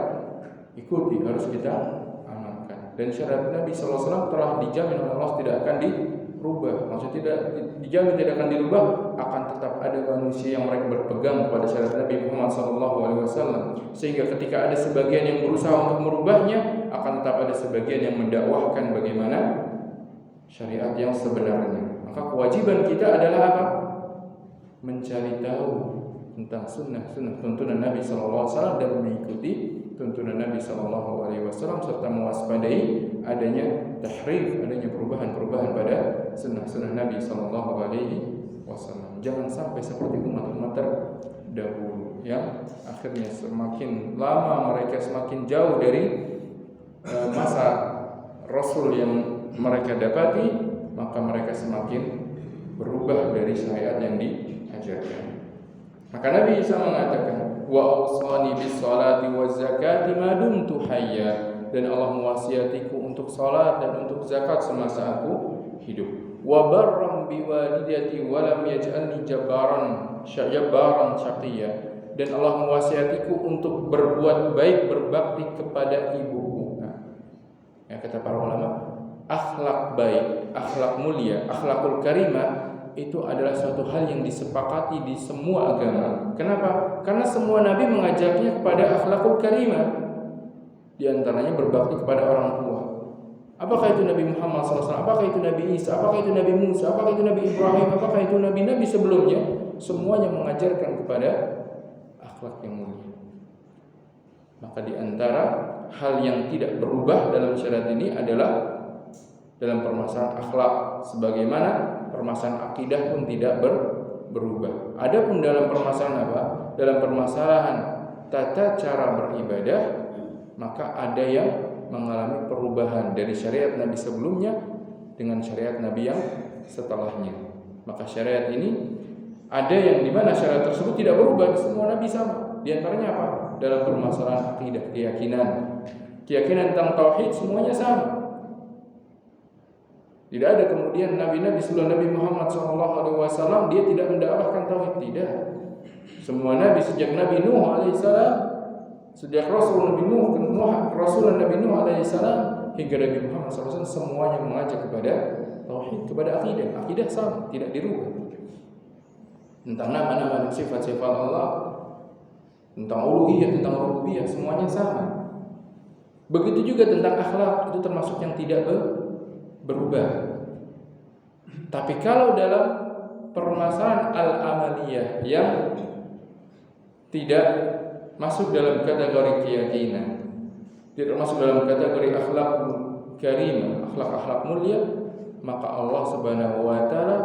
ikuti, harus kita amalkan. Dan syariat Nabi SAW telah dijamin oleh Allah tidak akan dirubah. Maksudnya tidak dijamin tidak akan dirubah, akan tetap ada manusia yang mereka berpegang kepada syariat Nabi Muhammad SAW. Sehingga ketika ada sebagian yang berusaha untuk merubahnya, akan tetap ada sebagian yang mendakwahkan bagaimana syariat yang sebenarnya. Maka kewajiban kita adalah apa? Mencari tahu tentang sunnah-sunnah tuntunan Nabi SAW dan mengikuti tuntunan Nabi SAW serta mewaspadai adanya tahrif, adanya perubahan-perubahan pada sunnah-sunnah Nabi SAW. Jangan sampai seperti umat-umat terdahulu yang akhirnya semakin lama mereka semakin jauh dari masa Rasul yang mereka dapati, maka mereka semakin berubah dari syariat yang diajarkan. Maka Nabi Isa mengatakan, wa awsani bis salati waz zakati ma dumtu hayya, dan Allah mewasiatiku untuk salat dan untuk zakat semasa aku hidup. Wa barram bi walidati wa lam yaj'alni jabbaran syaqiyya, dan Allah mewasiatiku untuk berbuat baik, berbakti kepada ibuku. Nah, ya kata para ulama, akhlak baik, akhlak mulia, akhlakul karimah itu adalah suatu hal yang disepakati di semua agama. Kenapa? Karena semua nabi mengajaknya kepada akhlakul karimah. Di antaranya berbakti kepada orang tua. Apakah itu Nabi Muhammad SAW? Apakah itu Nabi Isa? Apakah itu Nabi Musa? Apakah itu Nabi Ibrahim? Apakah itu nabi-nabi sebelumnya? Semuanya mengajarkan kepada akhlak yang mulia. Maka di antara hal yang tidak berubah dalam syariat ini adalah dalam permasalahan akhlak, sebagaimana permasalahan akidah pun tidak berubah. Adapun dalam permasalahan apa? Dalam permasalahan tata cara beribadah, maka ada yang mengalami perubahan dari syariat Nabi sebelumnya dengan syariat Nabi yang setelahnya. Maka syariat ini ada yang dimana syariat tersebut tidak berubah, semua Nabi sama. Di antaranya apa? Dalam permasalahan akidah, keyakinan tentang tauhid semuanya sama. Tidak ada kemudian nabi-nabi sebelum Nabi Muhammad SAW dia tidak mendakwahkan tauhid, tidak. Semua nabi sejak Nabi Nuh alaihissalam, sejak Rasul Nabi Nuh alaihissalam hingga Nabi Muhammad SAW semuanya mengajak kepada tauhid, kepada akidah sama, tidak dirubah. Tentang nama-nama dan sifat-sifat Allah, tentang uluhiyah, tentang rububiyah, semuanya sama. Begitu juga tentang akhlak, itu termasuk yang tidak berubah. Tapi kalau dalam permasalahan al-amaliyah yang tidak masuk dalam kategori keyakinan, tidak masuk dalam kategori akhlak karimah, akhlak mulia, maka Allah Subhanahu wa taala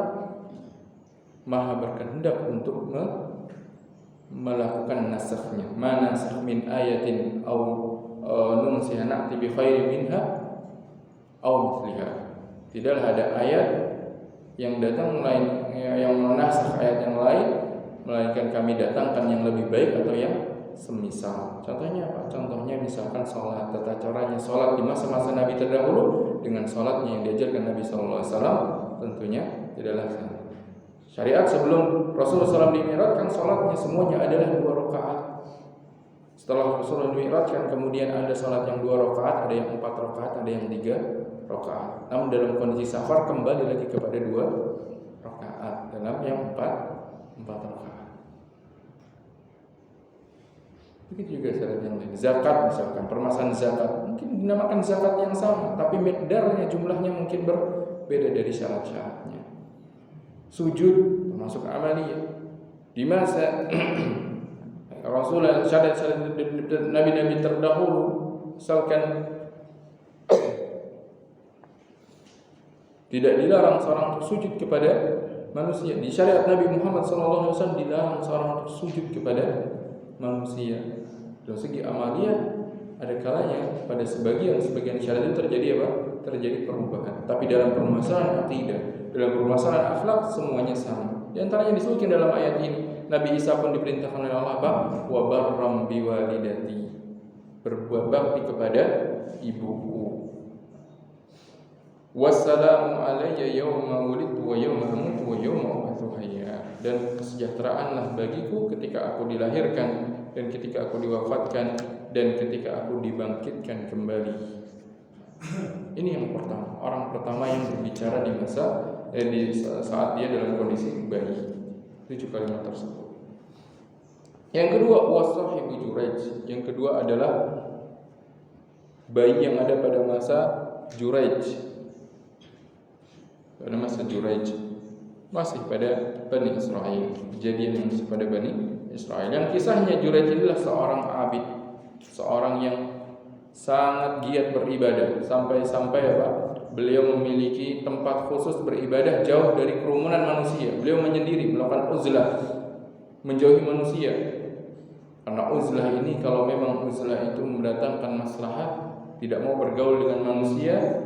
Maha berkehendak untuk melakukan nasakhnya. Ma nasakh min ayatin aw nunsiha na'ti bi khairin minha aw mithliha. Tidaklah ada ayat yang datang lain yang menasakh ayat yang lain, melainkan kami datangkan yang lebih baik atau yang semisal. Contohnya apa? Contohnya misalkan sholat, tata caranya sholat di masa-masa Nabi terdahulu dengan sholatnya yang diajarkan Nabi SAW tentunya tidaklah sama. Syariat sebelum Rasulullah SAW dimi'rajkan, sholatnya semuanya adalah 2 rakaat. Setelah Rasulullah dimi'rajkan, kemudian ada sholat yang 2 rakaat, ada yang 4 rakaat, ada yang 3 rakaat. Namun dalam kondisi safar kembali lagi kepada 2 rakaat, dalam yang 4 rakaat. Begitu juga syarat yang lain. Zakat misalkan, permasalahan zakat mungkin dinamakan zakat yang sama, tapi mikdarnya, jumlahnya mungkin berbeda dari syarat-syaratnya. Sujud termasuk amaliyah. Di masa Rasulullah syariat nabi-nabi terdahulu, misalkan tidak dilarang seorang untuk sujud kepada manusia. Di syariat Nabi Muhammad SAW dilarang seorang untuk sujud kepada manusia. Dari segi amaliyah ada kalanya pada sebagian syariat itu terjadi apa? Terjadi perubahan. Tapi dalam permasalahan akidah, dalam permasalahan akhlak semuanya sama. Di antaranya disebutkan dalam ayat ini, Nabi Isa pun diperintahkan oleh Allah apa? Wa barram biwalidati, berbuat bakti kepada ibuku. Wassalamu alayya yawma wulidtu wa yawma amutu wa yawma ub'atsu hayya. Dan kesejahteraanlah bagiku ketika aku dilahirkan dan ketika aku diwafatkan dan ketika aku dibangkitkan kembali. Ini yang pertama, orang pertama yang berbicara di saat dia dalam kondisi bayi. 7 kalimat tersebut. Yang kedua, wasahibu Juraij. Yang kedua adalah bayi yang ada pada masa Juraij. Pada masa Juraij masih pada Bani Israel. Kejadian yang masih pada Bani Israel. Yang kisahnya Juraij adalah seorang abid, seorang yang sangat giat beribadah, sampai-sampai apa? Beliau memiliki tempat khusus beribadah jauh dari kerumunan manusia. Beliau menyendiri, melakukan uzlah, menjauhi manusia. Karena uzlah ini, kalau memang uzlah itu mendatangkan maslahat, tidak mau bergaul dengan manusia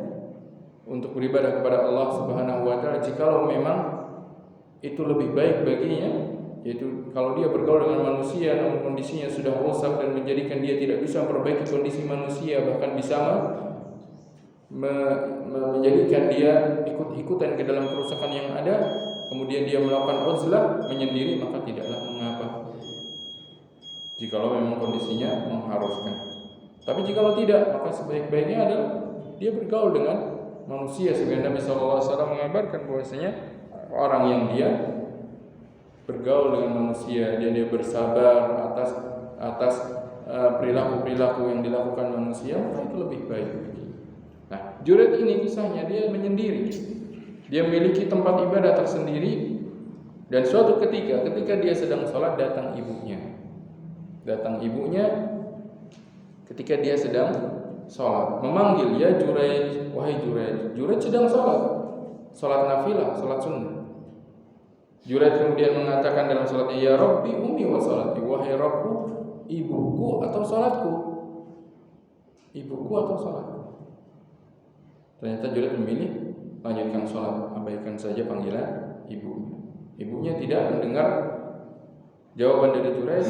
untuk beribadah kepada Allah Subhanahu wa taala, jikalau memang itu lebih baik baginya, yaitu kalau dia bergaul dengan manusia namun kondisinya sudah rusak dan menjadikan dia tidak bisa memperbaiki kondisi manusia, bahkan bisa menjadikan dia ikut-ikutan ke dalam kerusakan yang ada, kemudian dia melakukan uzlah, menyendiri, maka tidaklah mengapa jikalau memang kondisinya mengharuskan. Tapi jikalau tidak, maka sebaik-baiknya adalah dia bergaul dengan manusia. Sebenarnya Nabi SAW mengabarkan bahwasanya Orang yang dia bergaul dengan manusia, dia bersabar atas perilaku-perilaku yang dilakukan manusia, itu lebih baik. Nah, Juraij ini kisahnya dia menyendiri. Dia memiliki tempat ibadah tersendiri, dan suatu ketika dia sedang sholat, datang ibunya ketika dia sedang sholat, memanggil, ya Juraij, wahai Juraij. Juraij sedang sholat nafilah, sholat sunnah. Juraij kemudian mengatakan dalam sholatnya, ya Rabbi ummi wa sholati, wahai Rabbku, ibuku atau sholatku. Ternyata Juraij memilih lanjutkan sholat, abaikan saja panggilan ibunya. Ibunya tidak mendengar jawaban dari Juraij.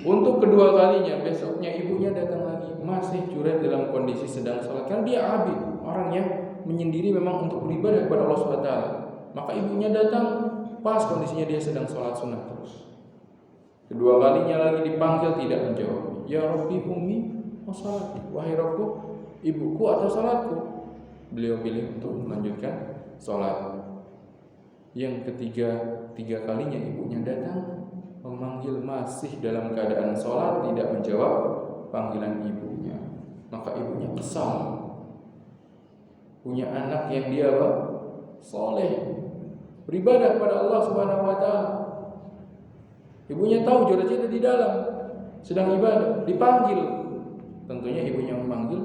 Untuk kedua kalinya, besoknya ibunya datang lagi, masih Juraij dalam kondisi sedang sholat. Karena dia abid, orang yang menyendiri memang untuk beribadah kepada Allah SWT. Maka ibunya datang pas kondisinya dia sedang sholat sunnah terus. Kedua kalinya lagi dipanggil, tidak menjawab. Ya Rabbi ummi wa sholati, wahai Rabbku, ibuku atau sholatku. Beliau pilih untuk melanjutkan sholat. Yang tiga kalinya ibunya datang, memanggil, masih dalam keadaan sholat, tidak menjawab panggilan ibunya. Maka ibunya kesal. Punya anak yang dia soleh, beribadah kepada Allah Subhanahu wa Ta'ala. Ibunya tahu Juraij ada di dalam, sedang ibadah, dipanggil. Tentunya ibunya memanggil,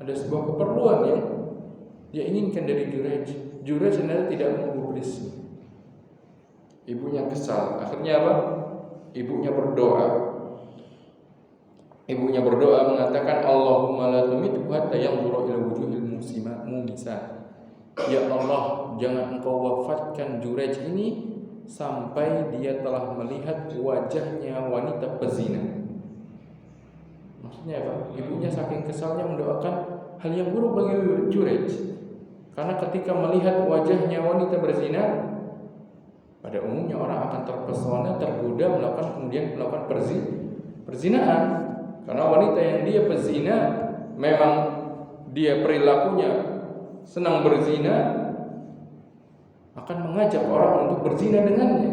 ada sebuah keperluan yang dia inginkan dari Juraij. Juraij sebenarnya tidak menggubris. Ibunya kesal. Akhirnya apa? Ibunya berdoa mengatakan, Allahumma la tumithu hatta yanzura ila wujuhil mumisat. Ya Allah, jangan engkau wafatkan Juraij ini sampai dia telah melihat wajahnya wanita pezina. Maksudnya apa? Ibunya saking kesalnya mendoakan hal yang buruk bagi Juraij. Karena ketika melihat wajahnya wanita berzina, pada umumnya orang akan terpesona, tergoda kemudian melakukan perzinaan. Karena wanita yang dia pezina, memang dia perilakunya senang berzina, akan mengajak orang untuk berzina dengannya.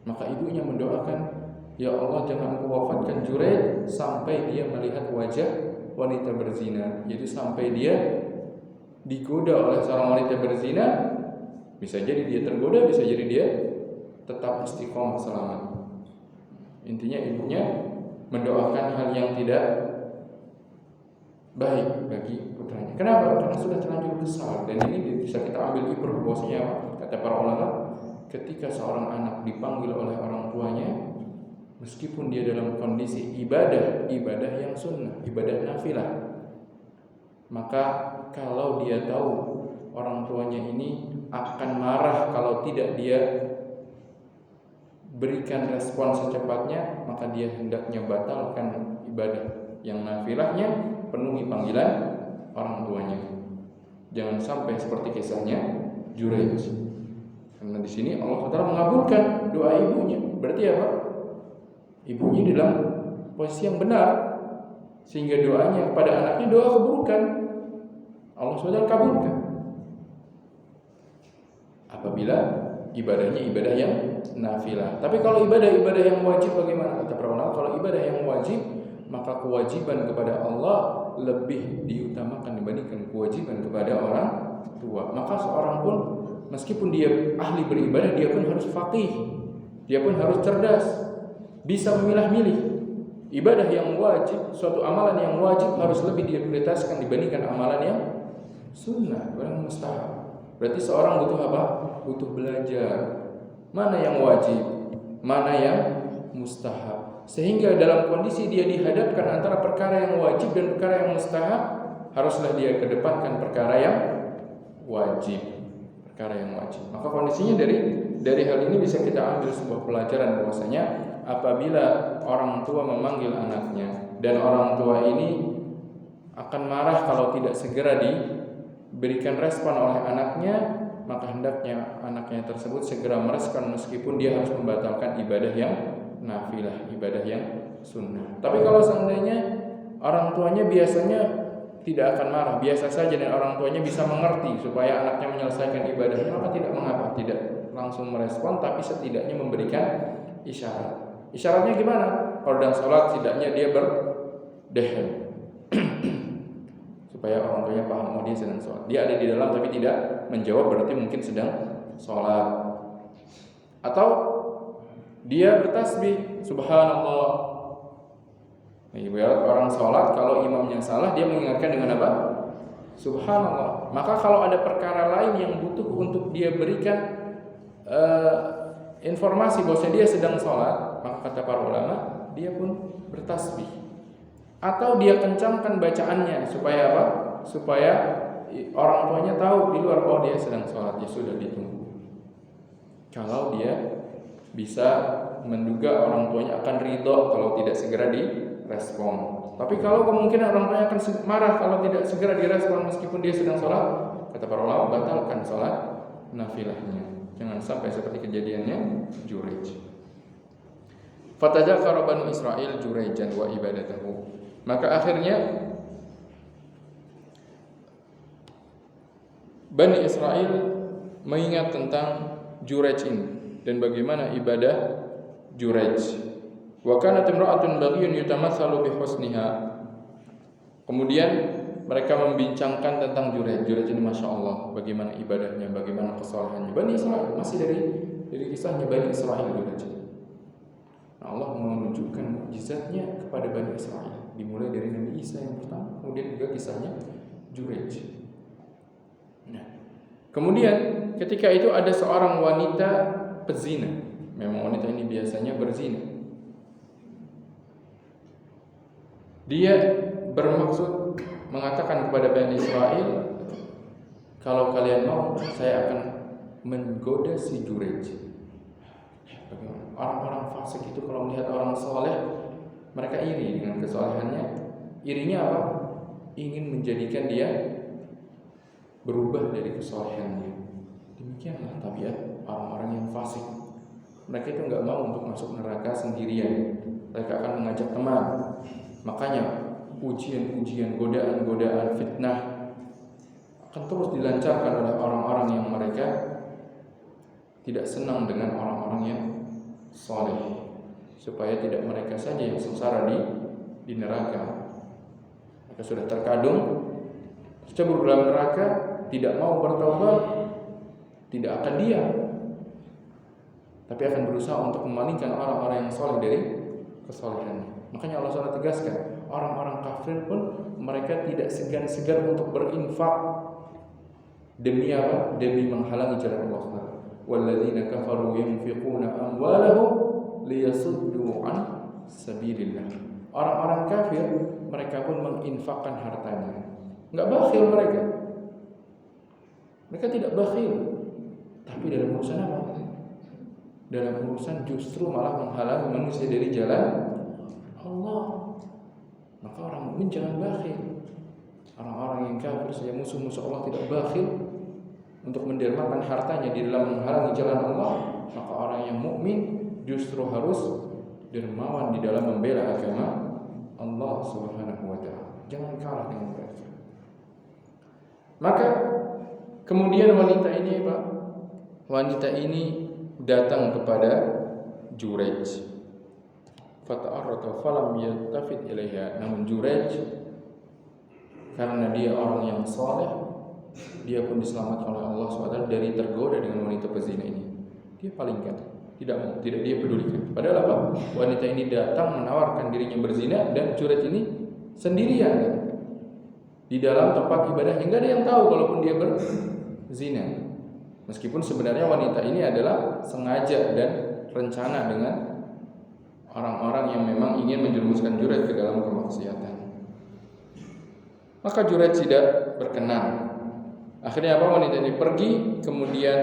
Maka ibunya mendoakan, ya Allah, jangan engkau wafatkan Juraij sampai dia melihat wajah wanita berzina. Jadi sampai dia digoda oleh seorang wanita berzina. Bisa jadi dia tergoda, bisa jadi dia tetap istiqomah selamat. Intinya ibunya mendoakan hal yang tidak baik bagi putranya. Kenapa? Karena sudah terlanjur besar. Dan ini bisa kita ambil ibrah bahwasanya, kata para ulama, ketika seorang anak dipanggil oleh orang tuanya, meskipun dia dalam kondisi ibadah yang sunnah, ibadah nafilah, maka kalau dia tahu orang tuanya ini akan marah kalau tidak dia berikan respon secepatnya, maka dia hendaknya batalkan ibadah yang nafilahnya, penuhi panggilan orang tuanya. Jangan sampai seperti kisahnya Juraij. Karena di sini Allah SWT mengabulkan doa ibunya. Berarti apa? Ibunya dalam posisi yang benar, sehingga doanya kepada anaknya doa keburukan, Allah SWT kabulkan. Apabila ibadahnya ibadah yang nafilah. Tapi kalau ibadah yang wajib bagaimana? Kata para ulama, kalau ibadah yang wajib, maka kewajiban kepada Allah lebih diutamakan dibandingkan kewajiban kepada orang tua. Maka seorang pun, meskipun dia ahli beribadah, dia pun harus faqih, dia pun harus cerdas, bisa memilah-milih. Ibadah yang wajib, suatu amalan yang wajib harus lebih diprioritaskan dibandingkan amalan yang sunnah, yang mustahab. Berarti seorang butuh apa? Butuh belajar mana yang wajib, mana yang mustahab. Sehingga dalam kondisi dia dihadapkan antara perkara yang wajib dan perkara yang mustahab, haruslah dia kedepankan perkara yang wajib. Maka kondisinya dari hal ini bisa kita ambil sebuah pelajaran bahwasanya apabila orang tua memanggil anaknya dan orang tua ini akan marah kalau tidak segera diberikan respon oleh anaknya, maka hendaknya anaknya tersebut segera merespon meskipun dia harus membatalkan ibadah yang nafilah, ibadah yang sunnah. Tapi kalau seandainya orang tuanya biasanya tidak akan marah, biasa saja, dan orang tuanya bisa mengerti supaya anaknya menyelesaikan ibadahnya, maka tidak mengapa, tidak langsung merespon, tapi setidaknya memberikan isyarat. Isyaratnya gimana? Kalau dalam sholat setidaknya dia berdehem supaya orang tuanya paham, oh dia sedang sholat. Dia ada di dalam tapi tidak menjawab, berarti mungkin sedang sholat. Atau dia bertasbih, subhanallah. Ibarat orang sholat, kalau imamnya salah, dia mengingatkan dengan apa? Subhanallah. Maka kalau ada perkara lain yang butuh untuk dia berikan informasi bahwa dia sedang sholat, maka kata para ulama, dia pun bertasbih. Atau dia kencangkan bacaannya supaya apa? Supaya orang tuanya tahu di luar, oh dia sedang sholat, ya sudah ditunggu. Kalau dia bisa menduga orang tuanya akan ridho kalau tidak segera direspon. Tapi kalau kemungkinan orang tuanya akan marah kalau tidak segera direspon meskipun dia sedang sholat, kata para ulama, batalkan sholat nafilahnya. Jangan sampai seperti kejadiannya Jurayj. Fatadzakara Banu Israil Jurayjan wa ibadatahu. Maka akhirnya Bani Israel mengingat tentang Jurayj ini dan bagaimana ibadah Jurayj. Wa kanat imra'atun baghiyun yutamatsalu bi husniha. Kemudian mereka membincangkan tentang Jurayj. Jurayj ini Masya Allah, bagaimana ibadahnya, bagaimana kesalahannya. Bani Israel, masih dari kisahnya Bani Israel Jurayj. Nah, Allah menunjukkan mukjizatnya kepada Bani Israel, dimulai dari Nabi Isa yang pertama, kemudian juga kisahnya Jurayj. Nah, kemudian ketika itu ada seorang wanita pezina. Memang wanita ini biasanya berzina. Dia bermaksud mengatakan kepada Bani Israel, kalau kalian mau, saya akan menggoda si Jurayj. Orang-orang fasik itu kalau melihat orang soleh, mereka iri dengan kesolehannya. Irinya apa? Ingin menjadikan dia berubah dari kesolehannya. Demikianlah tabiat orang-orang yang fasik. Mereka itu enggak mau untuk masuk neraka sendirian. Mereka akan mengajak teman. Makanya ujian-ujian, godaan-godaan, fitnah akan terus dilancarkan oleh orang-orang yang mereka tidak senang dengan orang-orang yang soleh, supaya tidak mereka saja yang sengsara di neraka. Mereka sudah terkadung tercebur dalam neraka, tidak mau bertobat, tidak akan diam, tapi akan berusaha untuk memalingkan orang-orang yang soleh dari kesolehannya. Makanya Allah SWT tegaskan, orang-orang kafir pun mereka tidak segan-segan untuk berinfak demi apa? Demi menghalangi jalan Allah SWT. Walladzina kafaru yunfiquna amwalahum liyasuddu an sabilillah. Orang-orang kafir mereka pun menginfakkan hartanya. Enggak bakhil mereka. Mereka tidak bakhil. Tapi dalam urusan apa? Dalam urusan justru malah menghalangi manusia dari jalan Allah. Maka orang mukmin jangan bakhil. Orang-orang yang kafir saja, musuh-musuh Allah, tidak bakhil untuk mendermakan hartanya di dalam menghalangi jalan Allah. Maka orang yang mukmin justru harus dermawan di dalam membela agama Allah Subhanahu wa taala. Jangan kalah dengan mereka. Maka kemudian wanita ini datang kepada Jurayj. Fata'arrata falam yaltafit ilaiha. Namun Jurayj karena dia orang yang saleh, dia pun diselamatkan oleh Allah SWT dari tergoda dengan wanita pezina ini. Dia palingkan, tidak dia pedulikan. Padahal apa? Wanita ini datang menawarkan dirinya berzina dan Jurayj ini sendirian di dalam tempat ibadahnya. Enggak ada yang tahu kalaupun dia berzina. Meskipun sebenarnya wanita ini adalah sengaja dan rencana dengan orang-orang yang memang ingin menjerumuskan Jurayj ke dalam kemaksiatan. Maka Jurayj tidak berkenan. Akhirnya apa? Wanita ini pergi, kemudian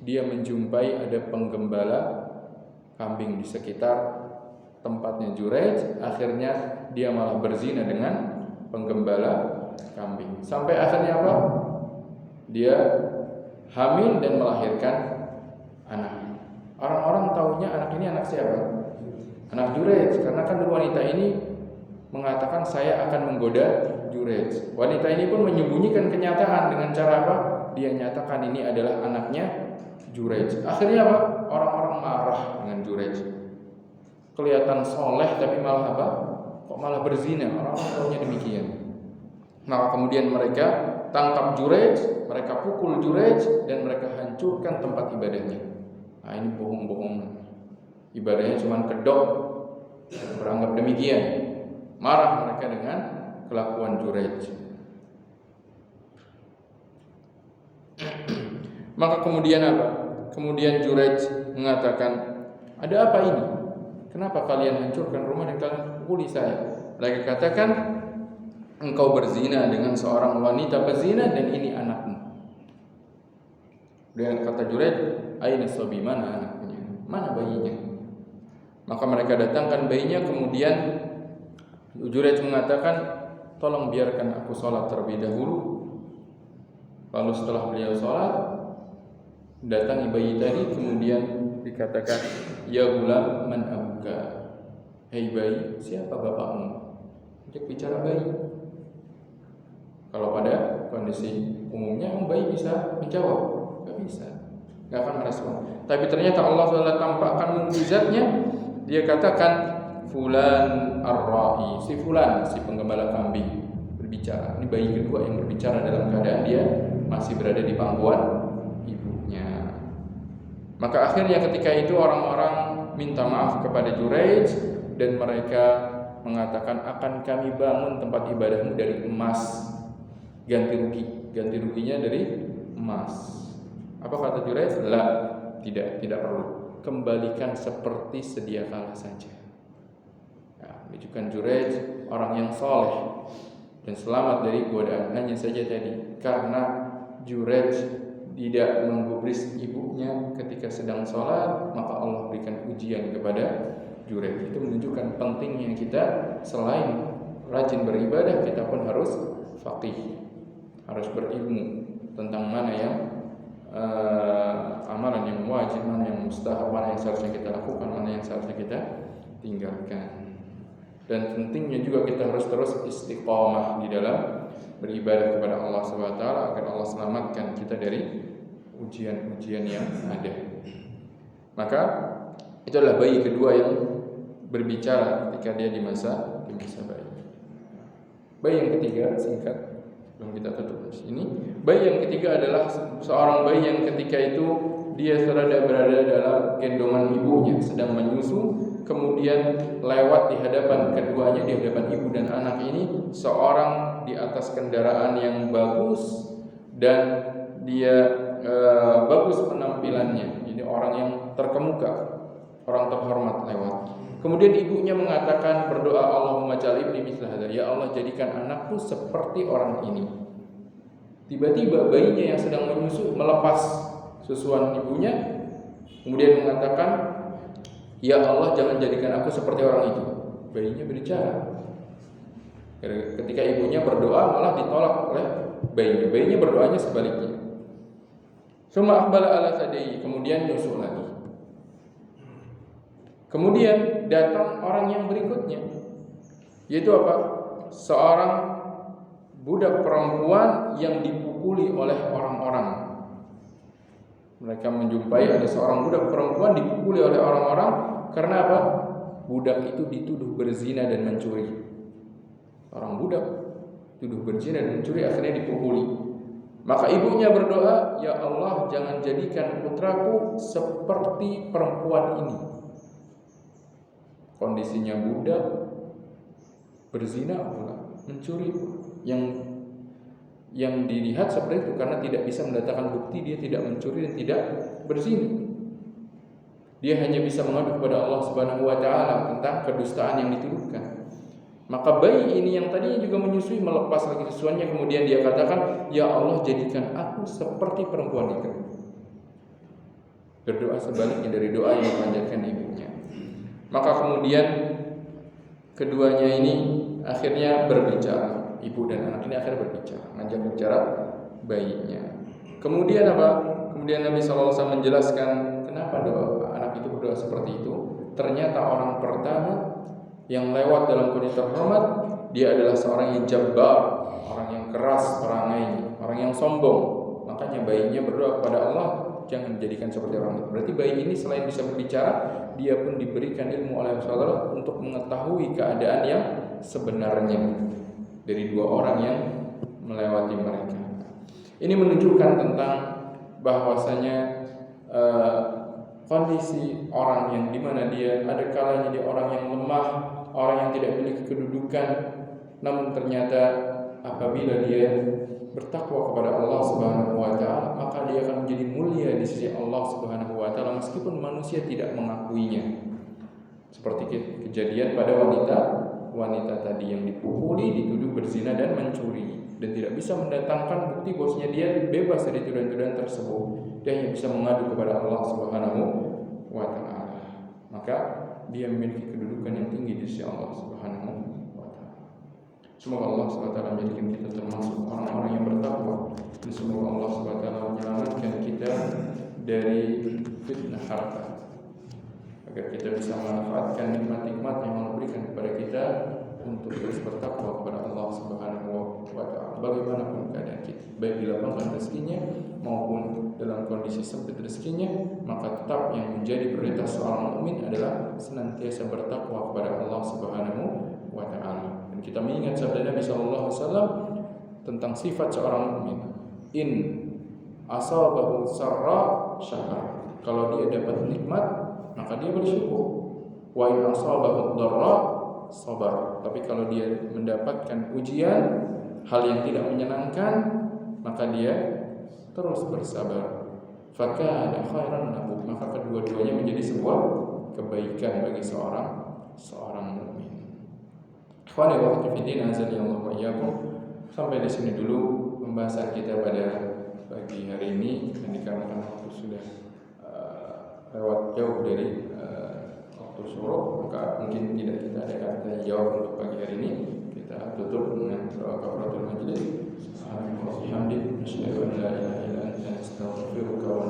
dia menjumpai ada penggembala kambing di sekitar tempatnya Jurayj. Akhirnya dia malah berzina dengan penggembala kambing. Sampai akhirnya apa? Dia hamil dan melahirkan anak. Orang-orang taunya anak ini anak siapa? Anak Jurayj. Karena kan wanita ini mengatakan saya akan menggoda Jurayj. Wanita ini pun menyembunyikan kenyataan dengan cara apa? Dia nyatakan ini adalah anaknya Jurayj. Akhirnya apa? Orang-orang marah dengan Jurayj. Kelihatan soleh tapi malah apa? Kok malah berzina? Orang-orang tahunya demikian. Maka kemudian mereka tangkap Jurayj, mereka pukul Jurayj, dan mereka hancurkan tempat ibadahnya. Nah, ini bohong-bohong. Ibadahnya cuma kedok, beranggap demikian. Marah mereka dengan kelakuan Jurayj. Maka kemudian apa? Kemudian Jurayj mengatakan, ada apa ini? Kenapa kalian hancurkan rumah dan kalian pukuli saya? Mereka katakan, engkau berzina dengan seorang wanita pezina dan ini anakmu. Dan kata Jurayj, aina sabi, mana anaknya? Mana bayinya? Maka mereka datangkan bayinya. Kemudian Jurayj mengatakan, tolong biarkan aku sholat terlebih dahulu. Lalu setelah beliau sholat, datangi bayi tadi. Kemudian dikatakan, ya gulam man abuka, hei bayi, siapa bapakmu? Untuk bicara bayi. Kalau pada kondisi umumnya bayi bisa menjawab, nggak bisa, nggak akan merespon. Tapi ternyata Allah SWT tampakkan mukjizatnya. Dia katakan, fulan ar-ra'i, si fulan, si penggembala kambing berbicara. Ini bayi kedua yang berbicara dalam keadaan dia masih berada di pangkuan ibunya. Maka akhirnya ketika itu orang-orang minta maaf kepada Jurayj dan mereka mengatakan, akan kami bangun tempat ibadahmu dari emas, ganti ruginya dari emas. Apa kata Jurayj? La, tidak perlu, kembalikan seperti sedia kala saja. Ya, menunjukkan Jurayj orang yang soleh dan selamat dari godaan. Hanya saja tadi karena Jurayj tidak menggubris ibunya ketika sedang sholat, maka Allah berikan ujian kepada Jurayj. Itu menunjukkan pentingnya kita selain rajin beribadah, kita pun harus faqih, harus berilmu tentang mana yang amalan yang wajib, mana yang mustahab, mana yang seharusnya kita lakukan, mana yang seharusnya kita tinggalkan. Dan pentingnya juga kita harus terus istiqomah di dalam beribadah kepada Allah SWT agar Allah selamatkan kita dari ujian-ujian yang ada. Maka itu adalah bayi kedua yang berbicara ketika dia di masa bayi. Bayi yang ketiga, singkat sebelum kita tutup di sini. Bayi yang ketiga adalah seorang bayi yang ketika itu dia berada dalam gendongan ibunya sedang menyusu, kemudian lewat di hadapan keduanya, di hadapan ibu dan anak ini, seorang di atas kendaraan yang bagus dan dia bagus penampilannya. Jadi orang yang terkemuka, orang terhormat lewat. Kemudian ibunya mengatakan, berdoa, Allahumma ja'al ibni mithla hadza, ya Allah jadikan anakku seperti orang ini. Tiba-tiba bayinya yang sedang menyusu melepas susuan ibunya, kemudian mengatakan, ya Allah jangan jadikan aku seperti orang itu. Bayinya berbicara. Ketika ibunya berdoa malah ditolak oleh bayinya. Bayinya berdoanya sebaliknya. Summa aqbala ala sadai, kemudian nyusul lagi. Kemudian datang orang yang berikutnya, yaitu apa? Seorang budak perempuan yang dipukuli oleh orang-orang. Mereka menjumpai ada seorang budak perempuan dipukuli oleh orang-orang karena apa? Budak itu dituduh berzina dan mencuri. Orang budak tuduh berzina dan mencuri, akhirnya dipukuli. Maka ibunya berdoa, ya Allah jangan jadikan putraku seperti perempuan ini. Kondisinya budak, berzina pula, mencuri pula. Yang dilihat seperti itu karena tidak bisa mendatangkan bukti dia tidak mencuri dan tidak berzina. Dia hanya bisa mengadu kepada Allah Subhanahu wa taala tentang kedustaan yang dituduhkan. Maka bayi ini yang tadinya juga menyusui melepas lagi susuannya, kemudian dia katakan, ya Allah jadikan aku seperti perempuan itu. Berdoa sebaliknya dari doa yang dipanjatkan ibunya. Maka kemudian keduanya ini akhirnya berbicara, ibu dan anak ini akhirnya berbicara, ngajak bicara bayinya. Kemudian apa? Kemudian Nabi SAW menjelaskan kenapa anak itu berdoa seperti itu. Ternyata orang pertama yang lewat dalam kondisi terhormat dia adalah seorang yang jabbar, orang yang keras perangai, orang yang sombong. Makanya bayinya berdoa kepada Allah, jangan dijadikan seperti orang itu. Berarti bayi ini selain bisa berbicara, dia pun diberikan ilmu oleh Allah untuk mengetahui keadaan yang sebenarnya dari dua orang yang melewati mereka. Ini menunjukkan tentang bahwasanya kondisi orang yang dimana dia ada kalanya dia orang yang lemah, orang yang tidak memiliki kedudukan, namun ternyata apabila dia bertakwa kepada Allah Subhanahu wa taala, maka dia akan menjadi mulia di sisi Allah Subhanahu wa taala meskipun manusia tidak mengakuinya. Seperti kejadian pada wanita tadi yang dipukuli, dituduh berzina dan mencuri, dan tidak bisa mendatangkan bukti bahwasanya dia bebas dari tuduhan-tuduhan tersebut. Dia hanya bisa mengadu kepada Allah Subhanahu wa taala. Maka dia memiliki kedudukan yang tinggi di sisi Allah Subhanahu wa taala. Semoga Allah Subhanahu wa taala menjadikan kita termasuk orang-orang yang bertakwa, dan semoga Allah Subhanahu wa taala menyelamatkan kita dari fitnah harta, agar kita bisa memanfaatkan nikmat-nikmat yang Allah berikan kepada kita untuk terus bertakwa kepada Allah Subhanahu wa taala bagaimanapun keadaan kita, baik di lapangkan rezekinya maupun dalam kondisi sempit rezekinya. Maka tetap yang menjadi prioritas seorang mukmin adalah senantiasa bertakwa kepada Allah Subhanahu wa taala. Dan kita mengingat sabda Nabi sallallahu alaihi wasallam tentang sifat seorang mukmin, in asabahu sarra syakar, kalau dia dapat nikmat maka dia bersyukur, wa in asabahu dharra sabar, tapi kalau dia mendapatkan ujian, hal yang tidak menyenangkan, maka dia terus bersabar. Fakana khairan lahu, maka kedua-duanya menjadi sebuah kebaikan bagi seorang mukmin. Ikhwani wa akhwati fillah, azza wa iyyakum. Sampai di sini dulu pembahasan kita pada pagi hari ini, dan dikarenakan waktu sudah lewat jauh dari waktu suruh, maka mungkin tidak kita adakan tanya jawab untuk pagi hari ini. Kita tutup dengan doa kafaratul majelis. Subhanallah wa bihamdihi, asyhadu an la ilaha illa anta, astaghfiruka wa